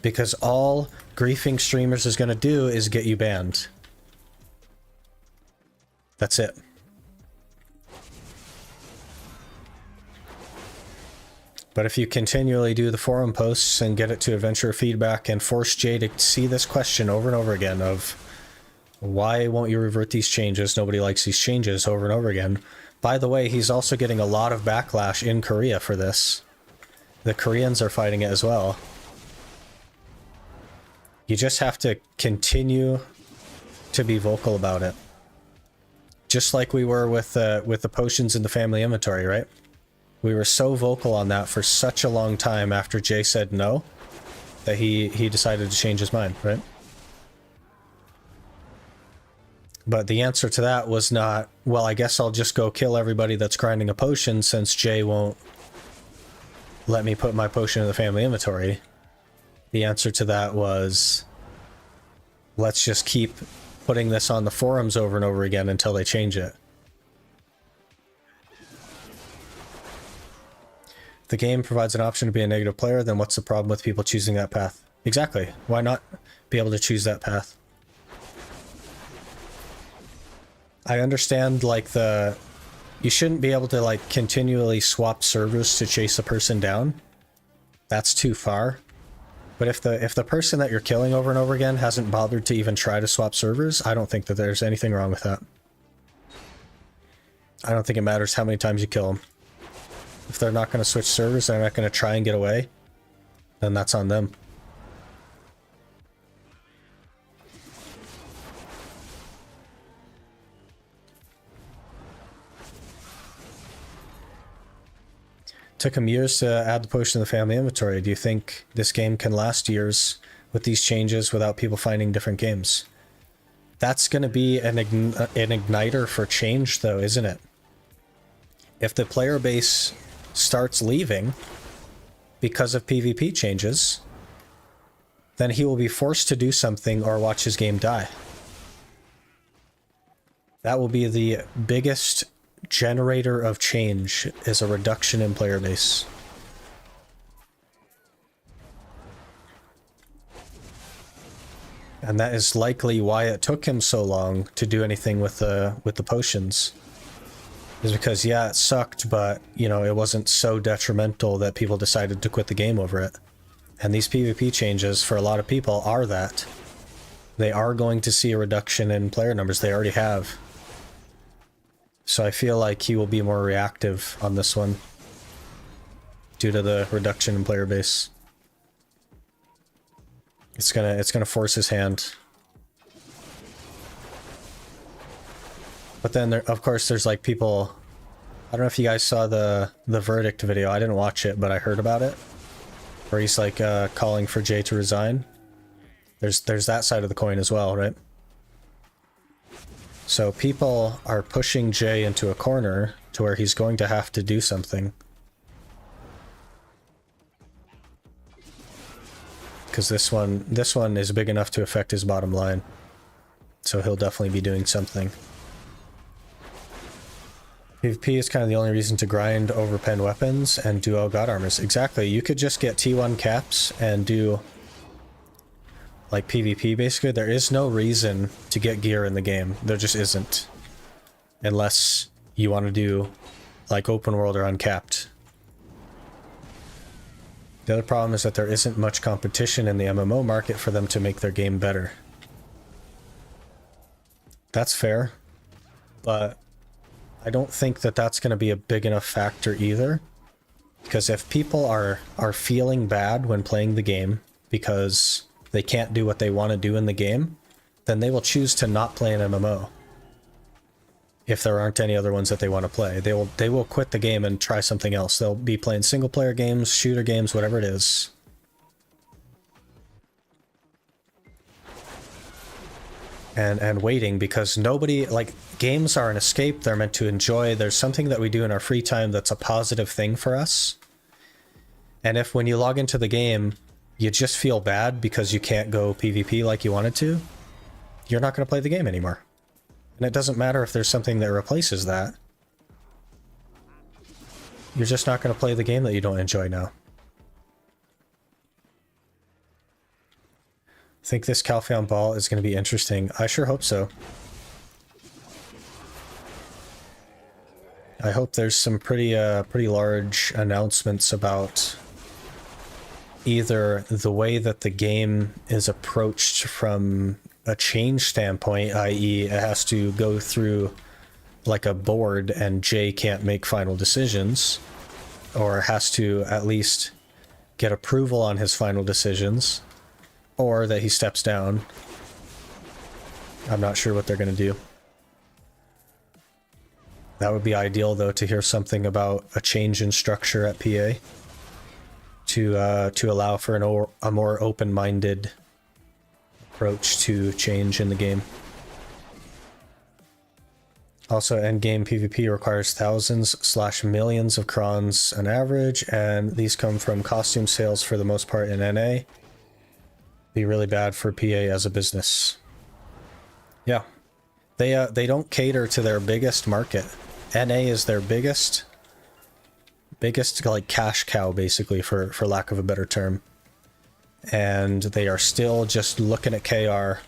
Because all griefing streamers is going to do is get you banned. That's it. But if you continually do the forum posts and get it to adventure feedback and force Jay to see this question over and over again of why won't you revert these changes? Nobody likes these changes over and over again. By the way, he's also getting a lot of backlash in Korea for this. The Koreans are fighting it as well. You just have to continue to be vocal about it. Just like we were with the potions in the family inventory, right? We were so vocal on that for such a long time after Jay said no, that he decided to change his mind, right? But the answer to that was not, well, I guess I'll just go kill everybody that's grinding a potion since Jay won't let me put my potion in the family inventory. The answer to that was, let's just keep putting this on the forums over and over again until they change it. If the game provides an option to be a negative player, then what's the problem with people choosing that path? Exactly. Why not be able to choose that path? I understand, like, you shouldn't be able to, like, continually swap servers to chase a person down. That's too far. But if the person that you're killing over and over again hasn't bothered to even try to swap servers, I don't think that there's anything wrong with that. I don't think it matters how many times you kill them. If they're not going to switch servers, they're not going to try and get away, then that's on them. Took him years to add the potion to the family inventory. Do you think this game can last years with these changes without people finding different games? That's going to be an igniter for change, though, isn't it? If the player base starts leaving because of PvP changes, then he will be forced to do something or watch his game die. That will be the biggest generator of change, is a reduction in player base. And that is likely why it took him so long to do anything with the potions. Is because, yeah, it sucked, but, you know, it wasn't so detrimental that people decided to quit the game over it. And these PvP changes, for a lot of people, are that. They are going to see a reduction in player numbers. They already have. So I feel like he will be more reactive on this one, due to the reduction in player base. It's gonna force his hand. But then, of course, there's like people... I don't know if you guys saw the verdict video. I didn't watch it, but I heard about it. Where he's like calling for Jay to resign. There's that side of the coin as well, right? So people are pushing Jay into a corner to where he's going to have to do something. Because this one is big enough to affect his bottom line. So he'll definitely be doing something. PvP is kind of the only reason to grind overpen weapons and do all god armors. Exactly, you could just get T1 caps and do like PvP basically. There is no reason to get gear in the game. There just isn't. Unless you want to do like open world or uncapped. The other problem is that there isn't much competition in the MMO market for them to make their game better. That's fair. But I don't think that that's going to be a big enough factor either. Because if people are feeling bad when playing the game because they can't do what they want to do in the game, then they will choose to not play an MMO. If there aren't any other ones that they want to play, they will quit the game and try something else. They'll be playing single player games, shooter games, whatever it is. And waiting, because nobody, like, games are an escape. They're meant to enjoy. There's something that we do in our free time that's a positive thing for us. And if when you log into the game, you just feel bad because you can't go PvP like you wanted to, you're not going to play the game anymore. And it doesn't matter if there's something that replaces that. You're just not going to play the game that you don't enjoy now. Think this Calpheon ball is going to be interesting. I sure hope so. I hope there's some pretty large announcements about either the way that the game is approached from a change standpoint, i.e. it has to go through like a board and Jay can't make final decisions, or has to at least get approval on his final decisions, or that he steps down. I'm not sure what they're going to do. That would be ideal, though, to hear something about a change in structure at PA to allow for a more open-minded approach to change in the game. Also, endgame PvP requires thousands/millions of crons on average, and these come from costume sales for the most part in NA. Be really bad for PA as a business. Yeah, they don't cater to their biggest market. NA is their biggest like cash cow, basically, for lack of a better term. And they are still just looking at KR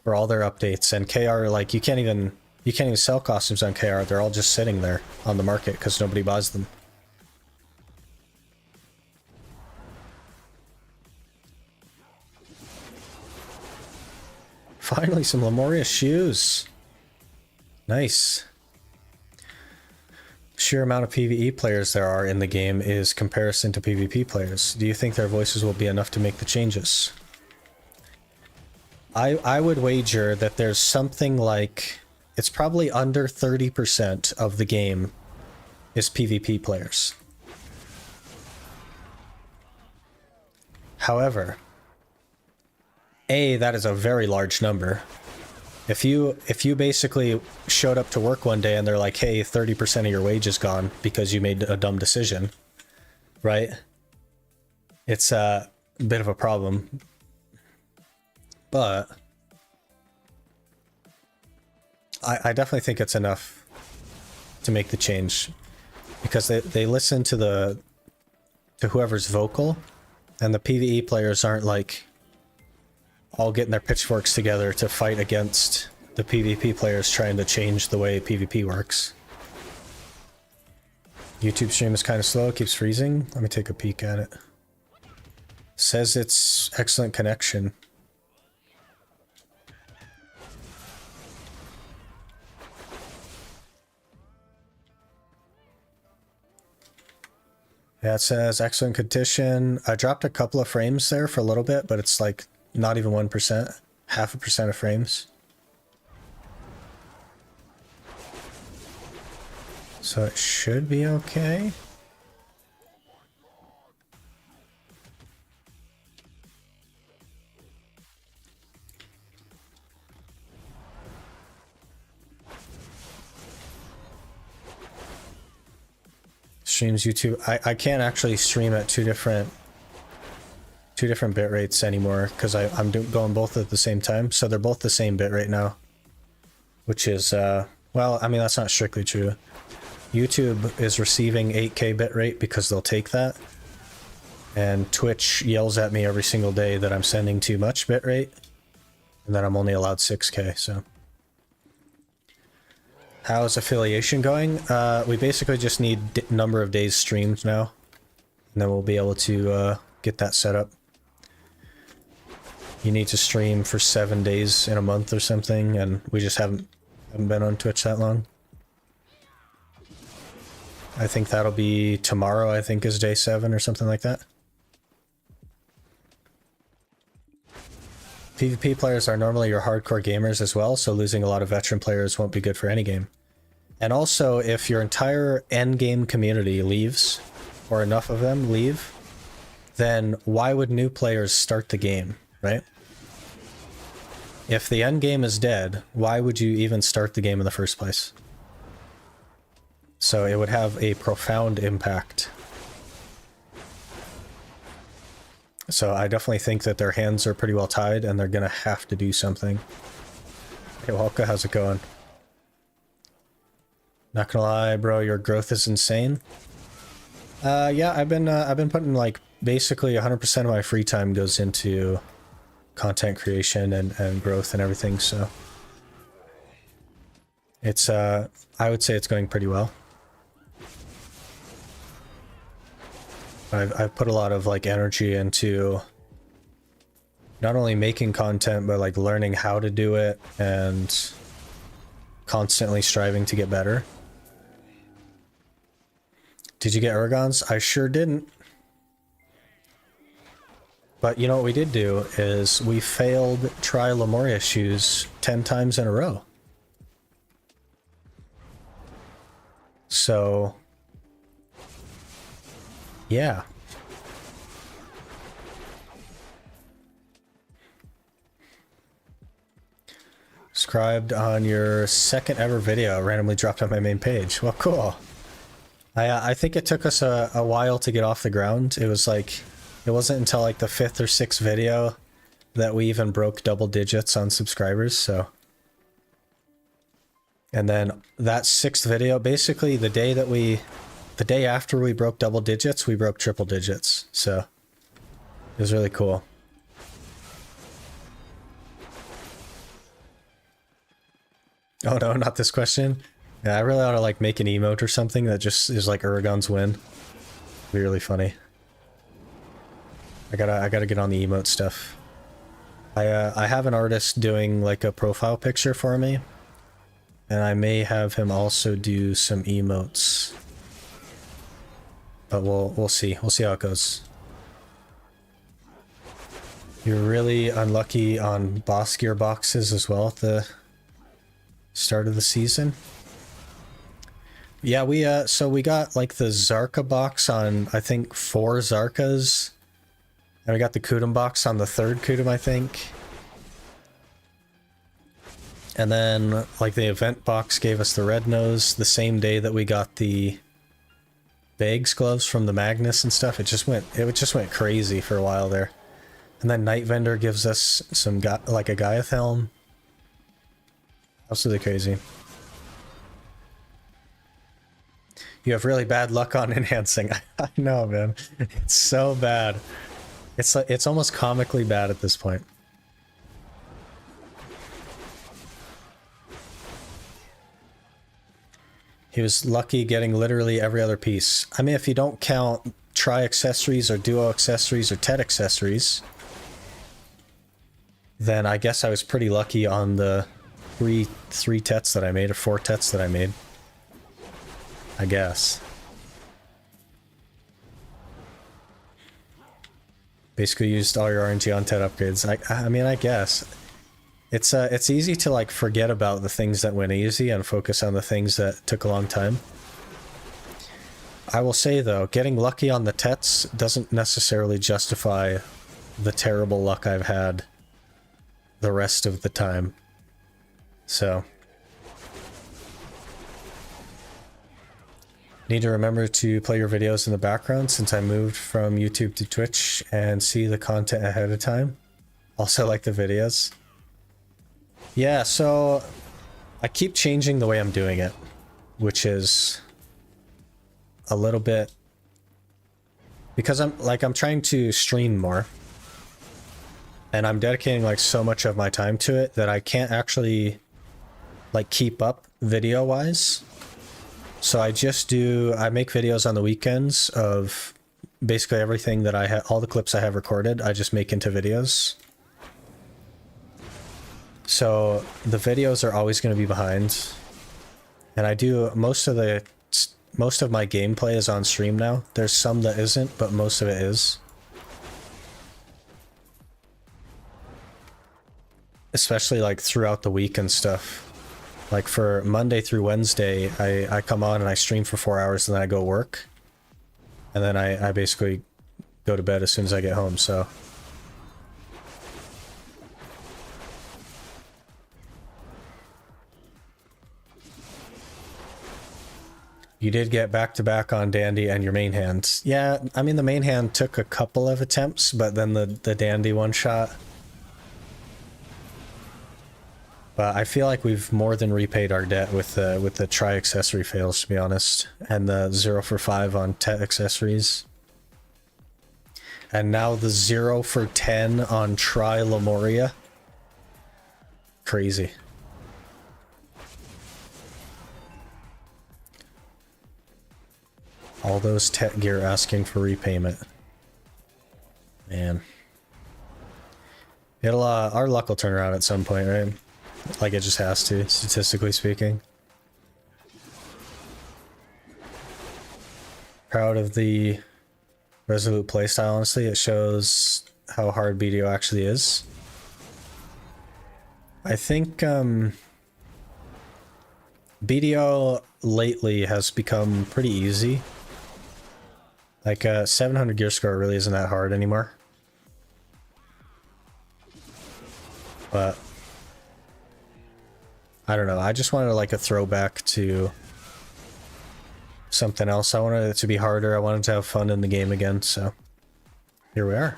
for all their updates. And KR, like, you can't even sell costumes on KR. They're all just sitting there on the market because nobody buys them. Finally, some Lemuria shoes. Nice. Sheer amount of PvE players there are in the game is comparison to PvP players. Do you think their voices will be enough to make the changes? I would wager that there's something like, it's probably under 30% of the game is PvP players. However, that is a very large number. If you basically showed up to work one day and they're like, hey, 30% of your wage is gone because you made a dumb decision, right? It's a bit of a problem. But I definitely think it's enough to make the change, because they listen to whoever's vocal, and the PvE players aren't like all getting their pitchforks together to fight against the PvP players trying to change the way PvP works. YouTube stream is kind of slow, keeps freezing. Let me take a peek at it. Says it's excellent connection. Yeah, it says excellent condition. I dropped a couple of frames there for a little bit, but it's like not even 1%, 0.5% of frames. So it should be okay. Streams YouTube. I can't actually stream at two different bit rates anymore because I'm going both at the same time. So they're both the same bit rate now, which is well, I mean, that's not strictly true. YouTube is receiving 8K bit rate because they'll take that, and Twitch yells at me every single day that I'm sending too much bit rate and that I'm only allowed 6K. So how is affiliation going? We basically just need number of days streamed now, and then we'll be able to get that set up. You need to stream for 7 days in a month or something, and we just haven't Haven't been on Twitch that long. I think that'll be tomorrow, I think is day 7 or something like that. PvP players are normally your hardcore gamers as well, so losing a lot of veteran players won't be good for any game. And also, if your entire endgame community leaves, or enough of them leave, then why would new players start the game, right? If the endgame is dead, why would you even start the game in the first place? So it would have a profound impact. So I definitely think that their hands are pretty well tied and they're gonna have to do something. Hey Walka, how's it going? Not gonna lie, bro, your growth is insane. Yeah, I've been putting like basically 100% of my free time goes into content creation and growth and everything, so it's I would say it's going pretty well. I've put a lot of like energy into not only making content but like learning how to do it and constantly striving to get better. Did you get Ergons? I sure didn't. But you know what we did do is we failed Tri Lemuria shoes 10 times in a row. So yeah. Subscribed on your second ever video, randomly dropped on my main page. Well, cool. I think it took us a while to get off the ground. It was like, it wasn't until like the 5th or 6th video that we even broke double digits on subscribers, so. And then that 6th video, basically the day after we broke double digits, we broke triple digits. So it was really cool. Oh no, not this question. Yeah, I really ought to like make an emote or something that just is like Uragon's win. It'd be really funny. I gotta get on the emote stuff. I have an artist doing like a profile picture for me, and I may have him also do some emotes. But we'll see. We'll see how it goes. You're really unlucky on boss gear boxes as well at the start of the season. Yeah, so we got like the Zarka box on I think 4 Zarkas. And we got the Kudum box on the 3rd Kudum, I think. And then like the event box gave us the red nose the same day that we got the Bags gloves from the Magnus and stuff. It just went crazy for a while there. And then Night Vendor gives us some like a Gaiath helm. Absolutely crazy. You have really bad luck on enhancing. I know, man. It's so bad. It's almost comically bad at this point. He was lucky getting literally every other piece. I mean, if you don't count tri accessories or duo accessories or tet accessories, then I guess I was pretty lucky on the three tets that I made, or 4 tets that I made. I guess. Basically used all your RNG on tet upgrades. I mean, I guess. It's easy to like forget about the things that went easy and focus on the things that took a long time. I will say though, getting lucky on the tets doesn't necessarily justify the terrible luck I've had the rest of the time. So need to remember to play your videos in the background since I moved from YouTube to Twitch and see the content ahead of time. Also like the videos. Yeah, so I keep changing the way I'm doing it, which is a little bit because I'm trying to stream more and I'm dedicating like so much of my time to it that I can't actually like keep up video wise. So I make videos on the weekends of basically everything that I have, all the clips I have recorded, I just make into videos. So the videos are always going to be behind. And I do most of my gameplay is on stream now. There's some that isn't, but most of it is. Especially like throughout the week and stuff. Like for Monday through Wednesday, I come on and I stream for 4 hours and then I go work. And then I basically go to bed as soon as I get home, so. You did get back-to-back on Dandy and your main hand. Yeah, I mean the main hand took a couple of attempts, but then the Dandy one shot. But I feel like we've more than repaid our debt with the tri accessory fails, to be honest, and the 0 for 5 on Tet accessories, and now the 0 for 10 on tri Lemuria. Crazy. All those Tet gear asking for repayment. Man, it'll our luck will turn around at some point, right? Like it just has to, statistically speaking. Proud of the Resolute playstyle, honestly. It shows how hard BDO actually is. I think BDO lately has become pretty easy. Like 700 gear score really isn't that hard anymore. But I don't know, I just wanted like a throwback to something else. I wanted it to be harder. I wanted to have fun in the game again, so here we are.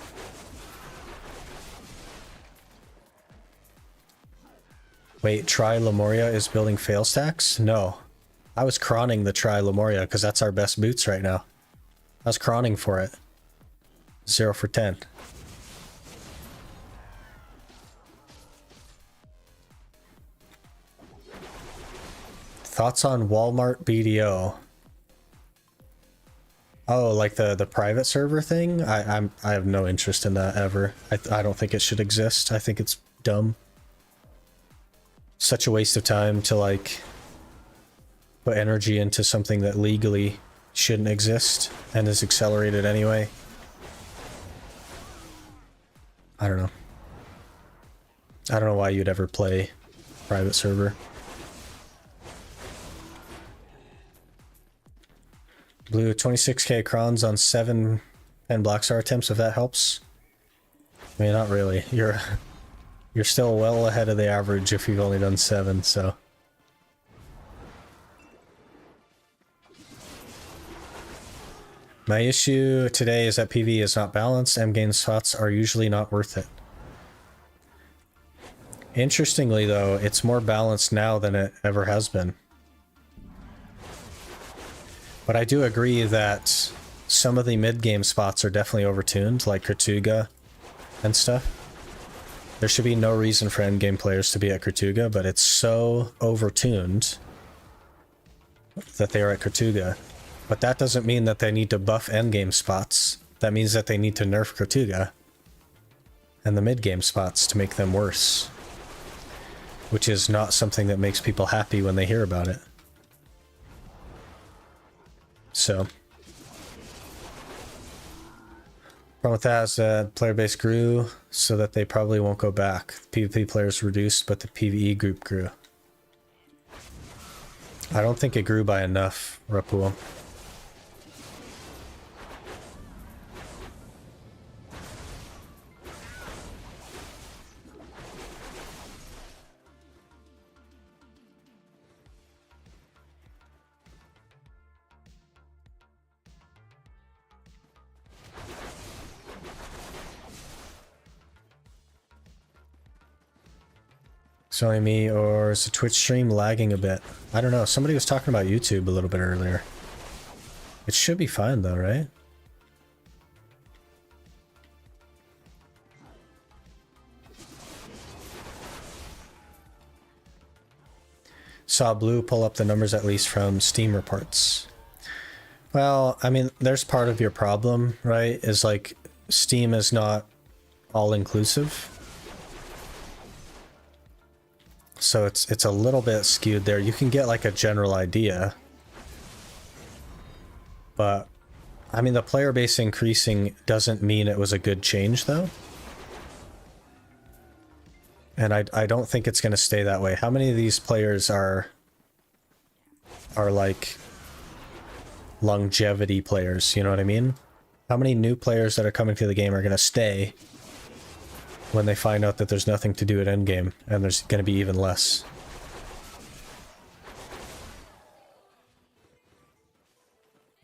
Wait, Tri Lemuria is building fail stacks? No. I was crawning the Tri Lemuria because that's our best boots right now. I was crawning for it. 0 for 10. Thoughts on Walmart BDO? Oh, like the private server thing? I have no interest in that ever. I don't think it should exist. I think it's dumb. Such a waste of time to like put energy into something that legally shouldn't exist and is accelerated anyway. I don't know. I don't know why you'd ever play private server. Blue 26k crons on 7 and Black Star attempts, if that helps. I mean, not really. You're still well ahead of the average if you've only done 7, so. My issue today is that PvE is not balanced. M-game spots are usually not worth it. Interestingly though, it's more balanced now than it ever has been. But I do agree that some of the mid-game spots are definitely overtuned, like Kertuga and stuff. There should be no reason for endgame players to be at Kertuga, but it's so overtuned that they are at Kertuga. But that doesn't mean that they need to buff endgame spots. That means that they need to nerf Kertuga and the mid-game spots to make them worse. Which is not something that makes people happy when they hear about it. So, problem with that is that player base grew so that they probably won't go back. PvP players reduced, but the PvE group grew. I don't think it grew by enough, Rapul. It's only me, or is the Twitch stream lagging a bit? I don't know. Somebody was talking about YouTube a little bit earlier. It should be fine though, right? Saw Blue pull up the numbers at least from Steam reports. Well, I mean, there's part of your problem, right? Is like Steam is not all inclusive. So it's a little bit skewed there. You can get like a general idea. But, I mean, the player base increasing doesn't mean it was a good change, though. And I don't think it's going to stay that way. How many of these players are like longevity players, you know what I mean? How many new players that are coming to the game are going to stay when they find out that there's nothing to do at endgame, and there's going to be even less?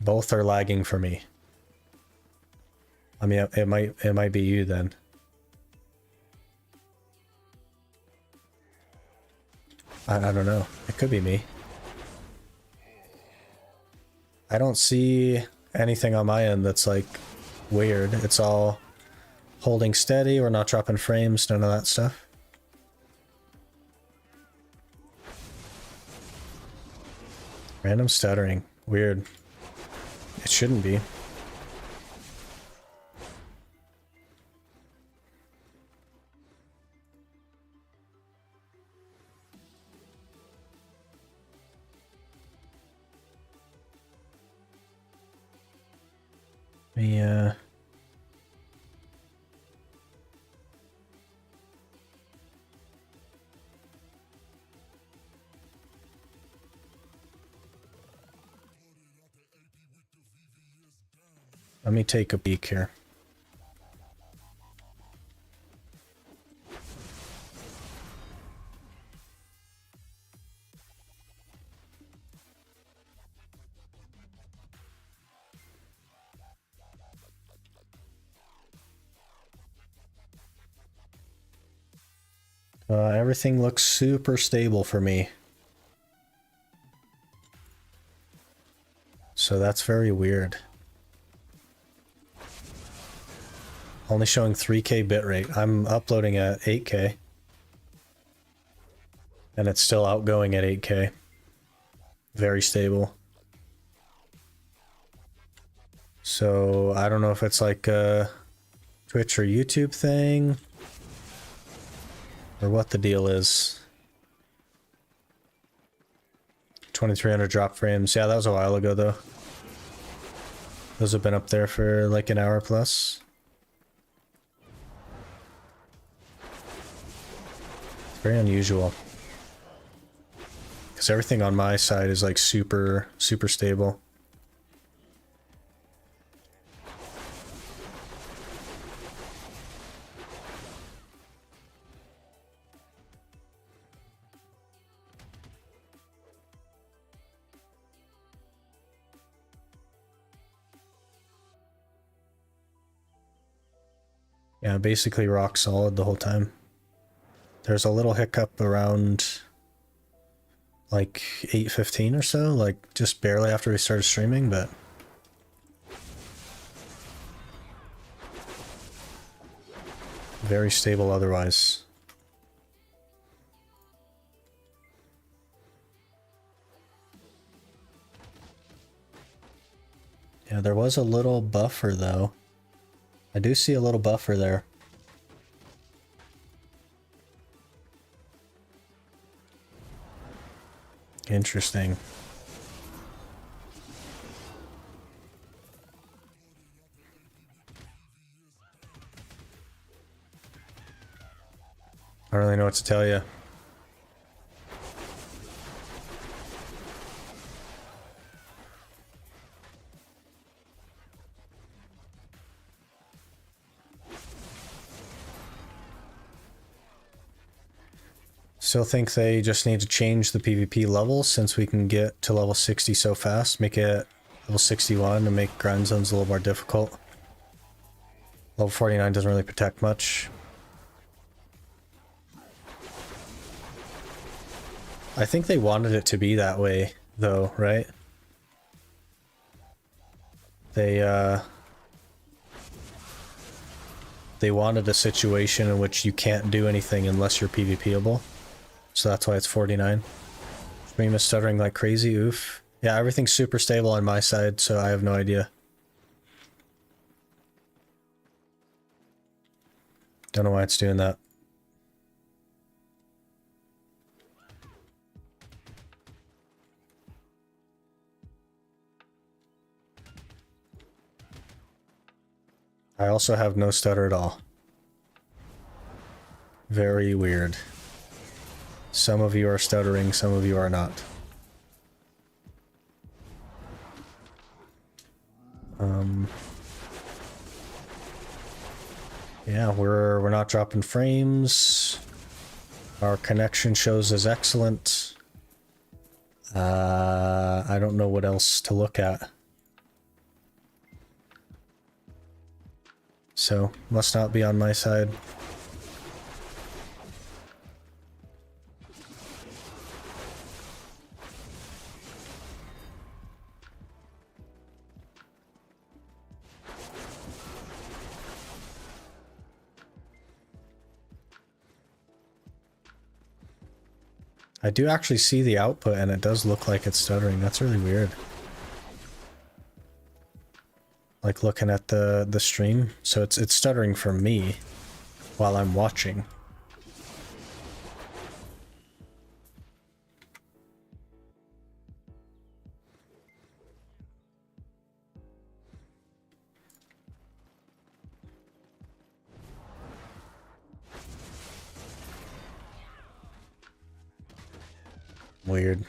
Both are lagging for me. I mean, it might be you then. I don't know. It could be me. I don't see anything on my end that's like weird. It's all holding steady. We're not dropping frames. None of that stuff. Random stuttering. Weird. It shouldn't be. Yeah. Let me take a peek here. Everything looks super stable for me. So that's very weird. Only showing 3K bitrate. I'm uploading at 8K. And it's still outgoing at 8K. Very stable. So I don't know if it's like a Twitch or YouTube thing, or what the deal is. 2300 drop frames. Yeah, that was a while ago though. Those have been up there for like an hour plus. It's very unusual. Because everything on my side is like super stable. Yeah, basically rock solid the whole time. There's a little hiccup around like 8:15 or so, like just barely after we started streaming, but very stable otherwise. Yeah, there was a little buffer though. I do see a little buffer there. Interesting. I don't really know what to tell you. Still think they just need to change the PvP level since we can get to level 60 so fast. Make it level 61 and make grind zones a little more difficult. Level 49 doesn't really protect much. I think they wanted it to be that way though, right? They wanted a situation in which you can't do anything unless you're PvPable. So that's why it's 49. Stream is stuttering like crazy, oof. Yeah, everything's super stable on my side, so I have no idea. Don't know why it's doing that. I also have no stutter at all. Very weird. Some of you are stuttering, some of you are not. Yeah, we're not dropping frames. Our connection shows as excellent. I don't know what else to look at. So, must not be on my side. I do actually see the output and it does look like it's stuttering. That's really weird. Like looking at the stream. So it's stuttering for me while I'm watching. Weird.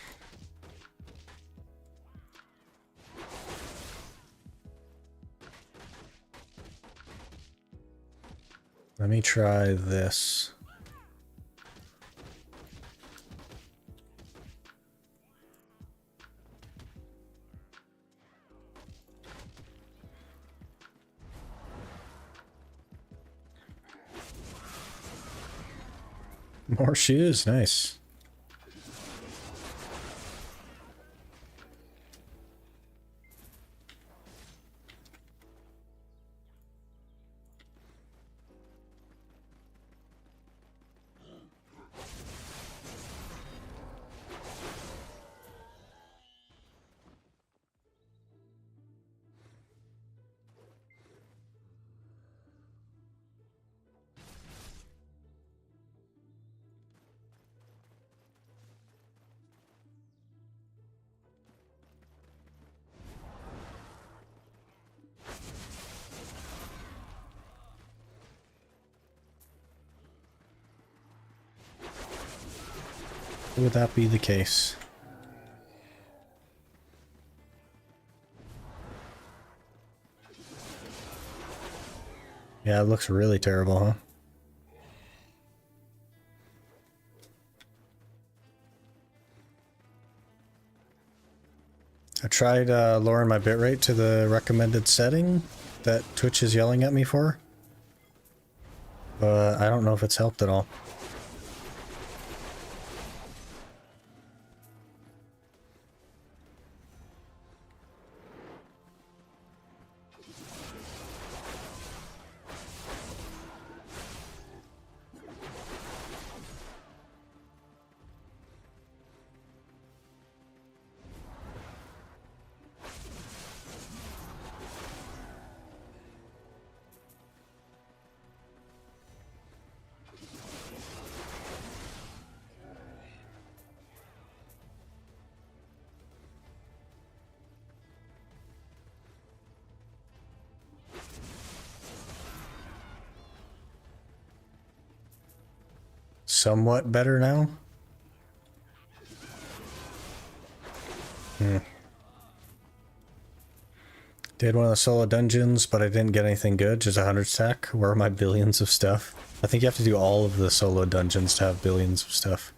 Let me try this. More shoes, nice. Would that be the case? Yeah, it looks really terrible, huh? I tried lowering my bitrate to the recommended setting that Twitch is yelling at me for, but I don't know if it's helped at all. Somewhat better now? Did one of the solo dungeons, but I didn't get anything good, just 100 stack. Where are my billions of stuff? I think you have to do all of the solo dungeons to have billions of stuff.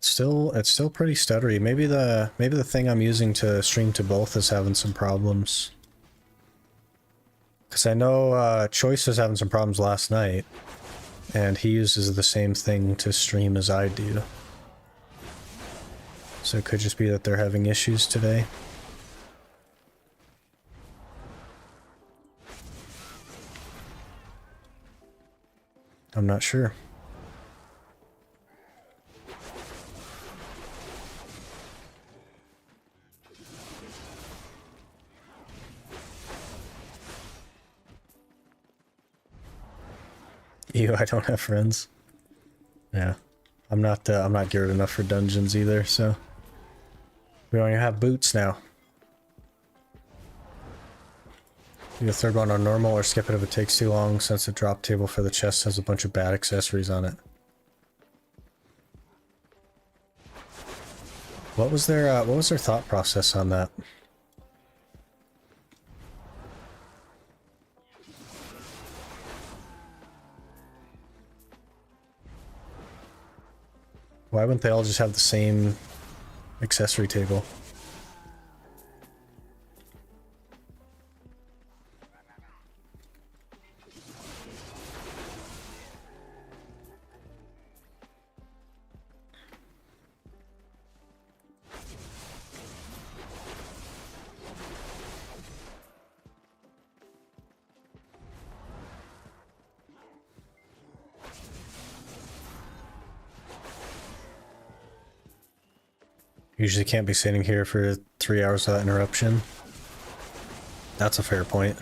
It's still pretty stuttery. Maybe the thing I'm using to stream to both is having some problems. Because I know Choice was having some problems last night, and he uses the same thing to stream as I do. So it could just be that they're having issues today. I'm not sure. I don't have friends. Yeah. I'm not geared enough for dungeons either, so we don't even have boots now. Do a third one on normal or skip it if it takes too long, since the drop table for the chest has a bunch of bad accessories on it. What was their thought process on that? Why wouldn't they all just have the same accessory table? Usually can't be sitting here for 3 hours without interruption. That's a fair point.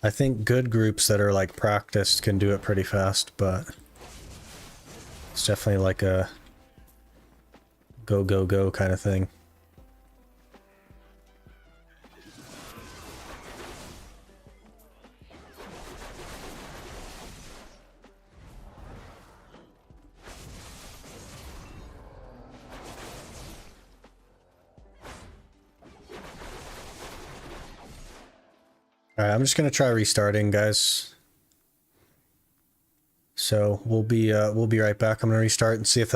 I think good groups that are like practiced can do it pretty fast, but it's definitely like a go, go, go kind of thing. Alright, I'm just gonna try restarting, guys. So we'll be right back. I'm gonna restart and see if that